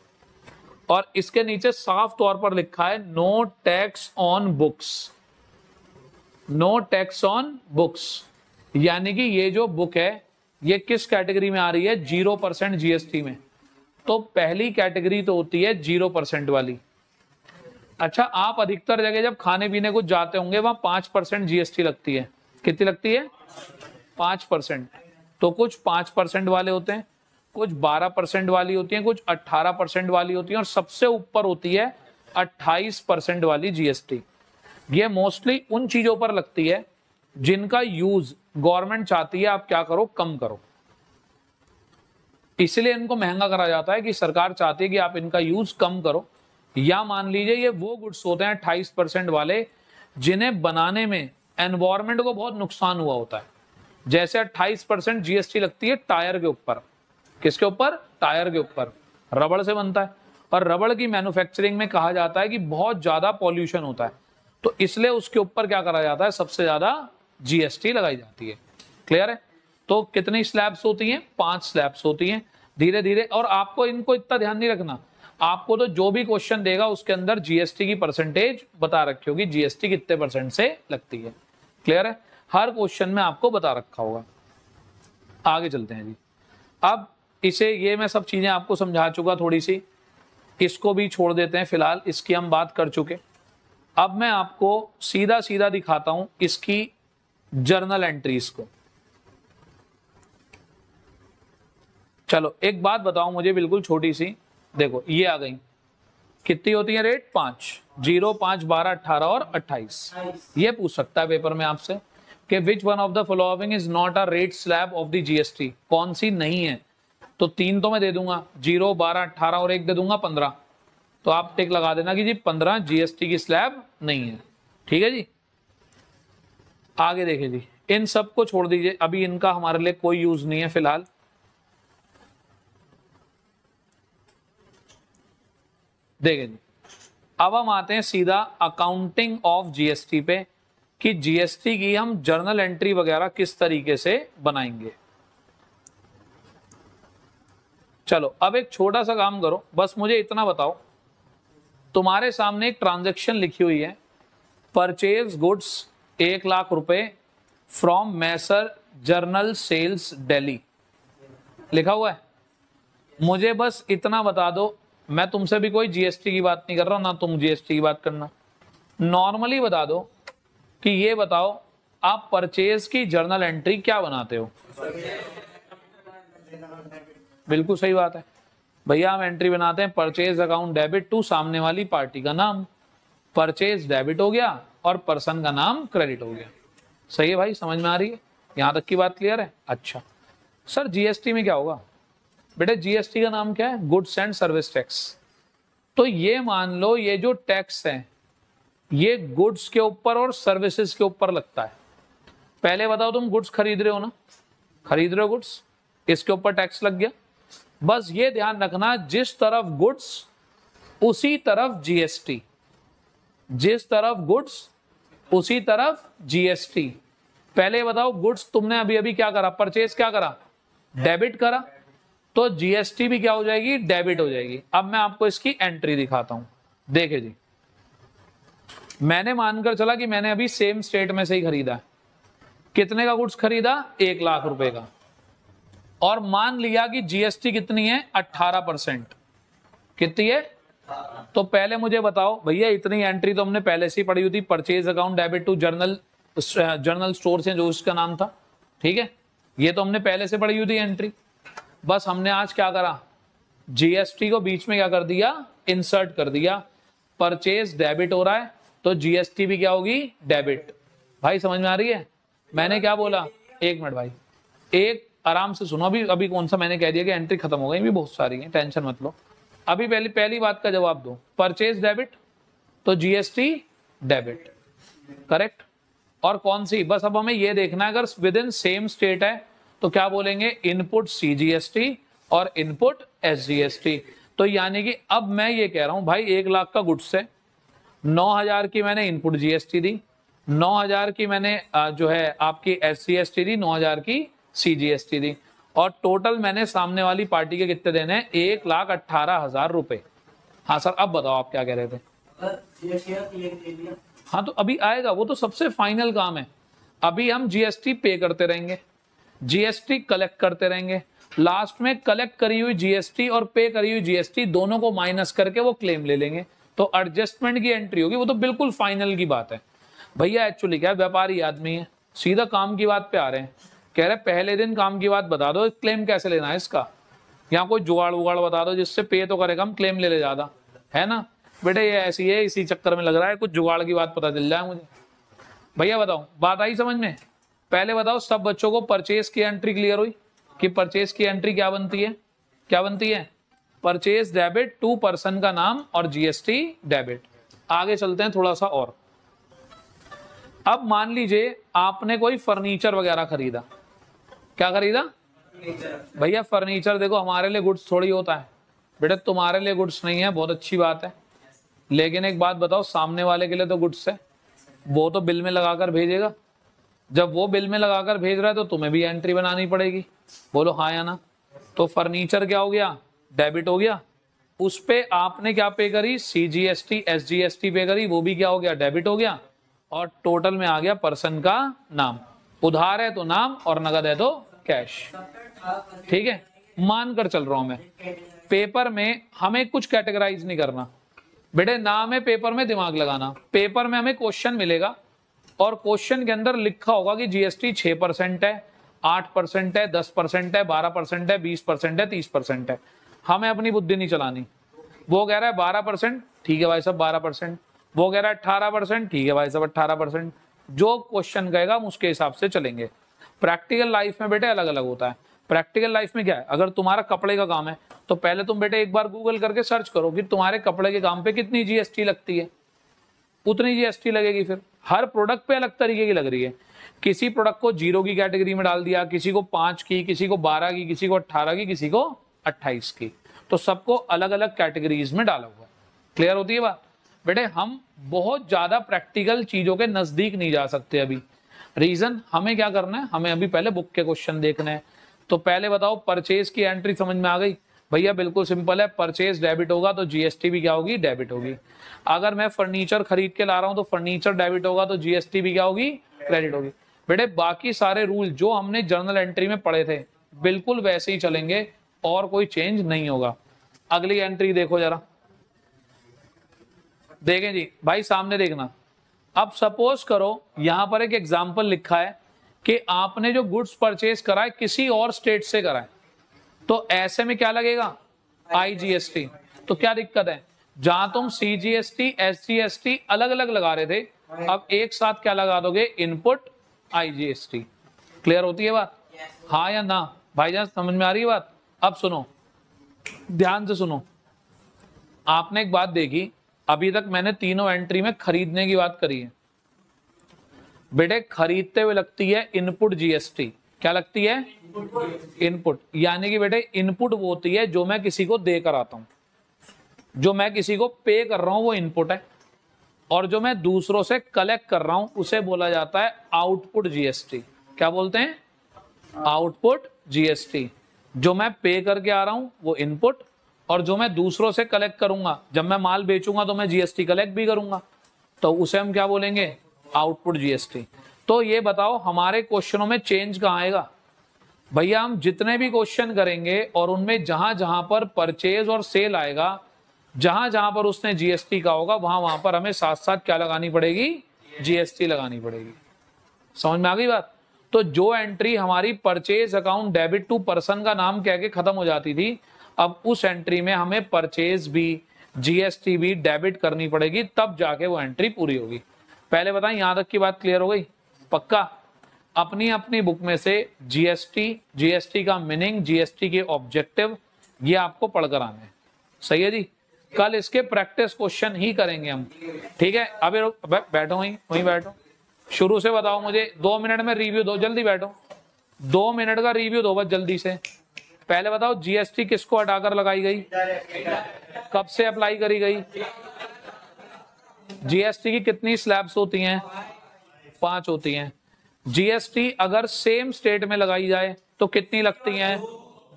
और इसके नीचे साफ तौर पर लिखा है no tax on books, no tax on books. यानी कि ये जो बुक है ये किस कैटेगरी में आ रही है? 0% जीएसटी में। तो पहली कैटेगरी तो होती है 0% वाली। अच्छा, आप अधिकतर जगह जब खाने पीने कुछ जाते होंगे वहां 5% जीएसटी लगती है। कितनी लगती है? 5%। तो कुछ 5% वाले होते हैं, कुछ 12% वाली होती हैं, कुछ 18% वाली होती हैं, और सबसे ऊपर होती है 28% वाली जीएसटी। ये मोस्टली उन चीजों पर लगती है जिनका यूज गवर्नमेंट चाहती है आप क्या करो? कम करो। इसलिए इनको महंगा करा जाता है कि सरकार चाहती है कि आप इनका यूज कम करो। या मान लीजिए ये वो गुड्स होते हैं 28% वाले जिन्हें बनाने में एनवायरमेंट को बहुत नुकसान हुआ होता है। जैसे 28% जीएसटी लगती है टायर के ऊपर। किसके ऊपर? टायर के ऊपर। रबड़ से बनता है, और रबड़ की मैन्युफैक्चरिंग में कहा जाता है कि बहुत ज्यादा पॉल्यूशन होता है, तो इसलिए उसके ऊपर क्या करा जाता है? सबसे ज्यादा जीएसटी लगाई जाती है। क्लियर है? तो कितनी स्लैब्स होती हैं? 5 स्लैब्स होती हैं। धीरे धीरे, और आपको इनको इतना ध्यान नहीं रखना, आपको तो जो भी क्वेश्चन देगा उसके अंदर जीएसटी की परसेंटेज बता रखी होगी, जीएसटी कितने % से लगती है। क्लियर है? हर क्वेश्चन में आपको बता रखा होगा। आगे चलते हैं जी। अब ये मैं सब चीजें आपको समझा चुका थोड़ी सी, इसको भी छोड़ देते हैं फिलहाल, इसकी हम बात कर चुके। अब मैं आपको सीधा सीधा दिखाता हूं इसकी जर्नल एंट्रीज को। चलो एक बात बताओ मुझे बिल्कुल छोटी सी, देखो ये आ गई, कितनी होती है रेट? 5, 0, 5, 12, 18 और 28। ये पूछ सकता है पेपर में आपसे कि which one of the following is not a rate slab of the GST, कौन सी नहीं है? तो 3 तो मैं दे दूंगा, 0, 12, 18 और 1 दे दूंगा 15। तो आप टिक लगा देना कि जी 15 जीएसटी की स्लैब नहीं है। ठीक है जी, आगे देखिए जी, इन सब को छोड़ दीजिए, अभी इनका हमारे लिए कोई यूज नहीं है फिलहाल। देखिए जी, अब हम आते हैं सीधा अकाउंटिंग ऑफ जीएसटी पे, कि जीएसटी की हम जर्नल एंट्री वगैरह किस तरीके से बनाएंगे। चलो अब एक छोटा सा काम करो, बस मुझे इतना बताओ, तुम्हारे सामने एक ट्रांजैक्शन लिखी हुई है, परचेज गुड्स 1 लाख रुपए from messrs general sales Delhi, लिखा हुआ है। मुझे बस इतना बता दो, मैं तुमसे भी कोई जीएसटी की बात नहीं कर रहा हूं, ना तुम जीएसटी की बात करना, नॉर्मली बता दो कि ये बताओ आप परचेज की जर्नल एंट्री क्या बनाते हो? बिल्कुल सही बात है भैया, हम एंट्री बनाते हैं परचेज अकाउंट डेबिट टू सामने वाली पार्टी का नाम, परचेज डेबिट हो गया और पर्सन का नाम क्रेडिट हो गया। सही है भाई, समझ में आ रही है? यहां तक की बात क्लियर है? अच्छा सर जीएसटी में क्या होगा? बेटे जीएसटी का नाम क्या है? Goods and service tax. तो ये मान लो ये जो टैक्स है ये गुड्स के ऊपर और सर्विसेज के ऊपर लगता है। पहले बताओ तुम गुड्स खरीद रहे हो ना, खरीद रहे हो गुड्स, इसके ऊपर टैक्स लग गया। बस ये ध्यान रखना, जिस तरफ गुड्स उसी तरफ जीएसटी, जिस तरफ गुड्स उसी तरफ जीएसटी। पहले बताओ गुड्स तुमने अभी अभी क्या करा, परचेज क्या करा, डेबिट करा, तो जीएसटी भी क्या हो जाएगी, डेबिट हो जाएगी। अब मैं आपको इसकी एंट्री दिखाता हूं। देखे जी, मैंने मानकर चला कि मैंने अभी सेम स्टेट में से ही खरीदा है। कितने का गुड्स खरीदा, 1 लाख रुपए का, और मान लिया कि जीएसटी कितनी है, 18%। कितनी है, तो पहले मुझे बताओ भैया, इतनी एंट्री तो हमने पहले से ही पढ़ी हुई थी, purchase account debit to general store से, जो उसका नाम था, ठीक है, ये तो हमने पहले से पढ़ी हुई थी एंट्री। बस हमने आज क्या करा, जीएसटी को बीच में क्या कर दिया, इंसर्ट कर दिया। परचेज डेबिट हो रहा है तो जीएसटी भी क्या होगी, डेबिट। भाई समझ में आ रही है मैंने क्या बोला, एक मिनट भाई, एक आराम से सुनो। अभी कौन सा मैंने कह दिया कि एंट्री खत्म हो गई, भी बहुत सारी है, टेंशन मत लो। अभी पहली बात का जवाब दो, परचेज डेबिट तो जीएसटी डेबिट, करेक्ट। और कौन सी, बस अब हमें ये देखना है, अगर विद इन सेम स्टेट है तो क्या बोलेंगे, इनपुट सीजीएसटी और इनपुट एसजीएसटी। तो यानी कि अब मैं ये कह रहा हूं भाई, 1 लाख का गुड्स है, 9,000 की मैंने इनपुट जीएसटी दी, 9,000 की मैंने जो है आपकी एसजीएसटी दी, 9,000 की सीजीएसटी दी, और टोटल मैंने सामने वाली पार्टी के कितने देने हैं, 1,18,000 रुपए। हाँ सर, अब बताओ आप क्या कह रहे थे। हाँ तो अभी आएगा, वो तो सबसे फाइनल काम है। अभी हम जीएसटी पे करते रहेंगे, जीएसटी कलेक्ट करते रहेंगे, लास्ट में कलेक्ट करी हुई जीएसटी और पे करी हुई जीएसटी दोनों को माइनस करके वो क्लेम ले लेंगे, तो एडजस्टमेंट की एंट्री होगी। वो तो बिल्कुल फाइनल की बात है भैया। एक्चुअली क्या, व्यापारी आदमी है, सीधा काम की बात पे आ रहे हैं, कह रहे पहले दिन काम की बात बता दो, क्लेम कैसे लेना है इसका, यहाँ कोई जुगाड़ उगाड़ बता दो जिससे पे तो करेगा, हम क्लेम ले ले ज्यादा, है ना बेटे, ये ऐसी है, इसी चक्कर में लग रहा है, कुछ जुगाड़ की बात पता चल जाए मुझे। भैया बताओ, बात आई समझ में। पहले बताओ सब बच्चों को परचेज की एंट्री क्लियर हुई कि परचेज की एंट्री क्या बनती है, क्या बनती है, परचेज डेबिट टू पर्सन का नाम और जीएसटी डेबिट। आगे चलते हैं थोड़ा सा और। अब मान लीजिए आपने कोई फर्नीचर वगैरह खरीदा, क्या खरीदा भैया, फर्नीचर। देखो हमारे लिए गुड्स थोड़ी होता है बेटा, तुम्हारे लिए गुड्स नहीं है, बहुत अच्छी बात है, लेकिन एक बात बताओ, सामने वाले के लिए तो गुड्स है, वो तो बिल में लगाकर भेजेगा। जब वो बिल में लगाकर भेज रहा है तो तुम्हें भी एंट्री बनानी पड़ेगी, बोलो हाँ या ना। तो फर्नीचर क्या हो गया, डेबिट हो गया, उस पे आपने क्या पे करी, सीजीएसटी एसजीएसटी पे करी, वो भी क्या हो गया, डेबिट हो गया, और टोटल में आ गया पर्सन का नाम। उधार है तो नाम और नगद है तो कैश, ठीक है, मान कर चल रहा हूं मैं। पेपर में हमें कुछ कैटेगराइज नहीं करना बेटे, नाम है पेपर में दिमाग लगाना। पेपर में हमें क्वेश्चन मिलेगा और क्वेश्चन के अंदर लिखा होगा कि जीएसटी 6% है, 8% है, 10% है, 12% है, 20% है, 30% है। हमें अपनी बुद्धि नहीं चलानी। वो कह रहा है 12%, ठीक है भाई साहब 12%, वो कह रहा है 18%, ठीक है भाई साहब 18%। जो क्वेश्चन कहेगा हम उसके हिसाब से चलेंगे। प्रैक्टिकल लाइफ में बेटे अलग अलग होता है। प्रैक्टिकल लाइफ में क्या है, अगर तुम्हारा कपड़े का काम है तो पहले तुम बेटे एक बार गूगल करके सर्च करो कि तुम्हारे कपड़े के काम पे कितनी जीएसटी लगती है, उतनी जीएसटी लगेगी। फिर हर प्रोडक्ट पे अलग तरीके की लग रही है। किसी प्रोडक्ट को 0 की कैटेगरी में डाल दिया, किसी को 5 की, किसी को 12 की, किसी को 18 की, किसी को 28 की, तो सबको अलग अलग कैटेगरीज में डाला हुआ है। क्लियर होती है बात बेटे। हम बहुत ज्यादा प्रैक्टिकल चीजों के नजदीक नहीं जा सकते अभी। रीजन, हमें क्या करना है, हमें अभी पहले बुक के क्वेश्चन देखने हैं। तो पहले बताओ परचेज की एंट्री समझ में आ गई भैया, बिल्कुल सिंपल है, परचेज डेबिट होगा तो जीएसटी भी क्या होगी, डेबिट होगी। अगर मैं फर्नीचर खरीद के ला रहा हूं तो फर्नीचर डेबिट होगा तो जीएसटी भी क्या होगी, क्रेडिट होगी। बेटे बाकी सारे रूल जो हमने जर्नल एंट्री में पढ़े थे बिल्कुल वैसे ही चलेंगे और कोई चेंज नहीं होगा। अगली एंट्री देखो जरा, देखें जी भाई, सामने देखना। अब सपोज करो यहां पर एक एग्जाम्पल लिखा है कि आपने जो गुड्स परचेज करा है किसी और स्टेट से करा है, तो ऐसे में क्या लगेगा, आईजीएसटी। तो क्या दिक्कत है, जहां तुम सीजीएसटी एसजीएसटी अलग अलग लगा रहे थे, अब एक साथ क्या लगा दोगे, इनपुट आईजीएसटी। क्लियर होती है बात, हाँ या ना भाईजान, समझ में आ रही है बात। अब सुनो, ध्यान से सुनो। आपने एक बात देखी, अभी तक मैंने तीनों एंट्री में खरीदने की बात करी है। बेटे खरीदते हुए लगती है इनपुट जीएसटी। क्या लगती है? इनपुट। यानी कि बेटे इनपुट वो होती है जो मैं किसी को दे कर आता हूं, जो मैं किसी को पे कर रहा हूं वो इनपुट है, और जो मैं दूसरों से कलेक्ट कर रहा हूं उसे बोला जाता है आउटपुट जीएसटी। क्या बोलते हैं? Output GST. जो मैं पे करके आ रहा हूं वो इनपुट, और जो मैं दूसरों से कलेक्ट करूंगा, जब मैं माल बेचूंगा तो मैं जीएसटी कलेक्ट भी करूंगा, तो उसे हम क्या बोलेंगे? Output GST. तो ये बताओ हमारे क्वेश्चनों में चेंज कहां आएगा? भैया हम जितने भी क्वेश्चन करेंगे और उनमें जहां जहां पर परचेज और सेल आएगा, जहां जहां पर उसने जीएसटी का होगा, वहां वहां पर हमें साथ साथ क्या लगानी पड़ेगी? जीएसटी लगानी पड़ेगी। समझ में आ गई बात? तो जो एंट्री हमारी purchase account debit to person का नाम कह के खत्म हो जाती थी, अब उस एंट्री में हमें परचेज भी जीएसटी भी डेबिट करनी पड़ेगी, तब जाके वो एंट्री पूरी होगी। पहले बताएं, यहां तक की बात क्लियर हो गई? पक्का? अपनी अपनी बुक में से जीएसटी का मीनिंग, जीएसटी के ऑब्जेक्टिव, ये आपको पढ़कर आने। सही है जी? कल इसके प्रैक्टिस क्वेश्चन ही करेंगे हम, ठीक है? अभी बैठो, वहीं बैठो, शुरू से बताओ मुझे। 2 मिनट में रिव्यू दो, जल्दी बैठो, 2 मिनट का रिव्यू दो बस जल्दी से। पहले बताओ जीएसटी किसको हटाकर लगाई गई? कब से अप्लाई करी गई? जीएसटी की कितनी स्लैब्स होती हैं? 5 होती हैं। जीएसटी अगर सेम स्टेट में लगाई जाए तो कितनी लगती हैं?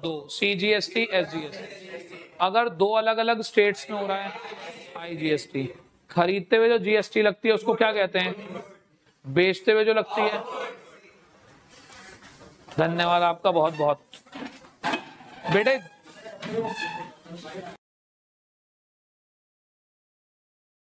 2, सीजीएसटी, एसजीएसटी। अगर 2 अलग अलग स्टेट्स में हो रहा है, आईजीएसटी। खरीदते हुए जो जीएसटी लगती है उसको क्या कहते हैं? बेचते हुए जो लगती है। धन्यवाद आपका बहुत बहुत बेटे।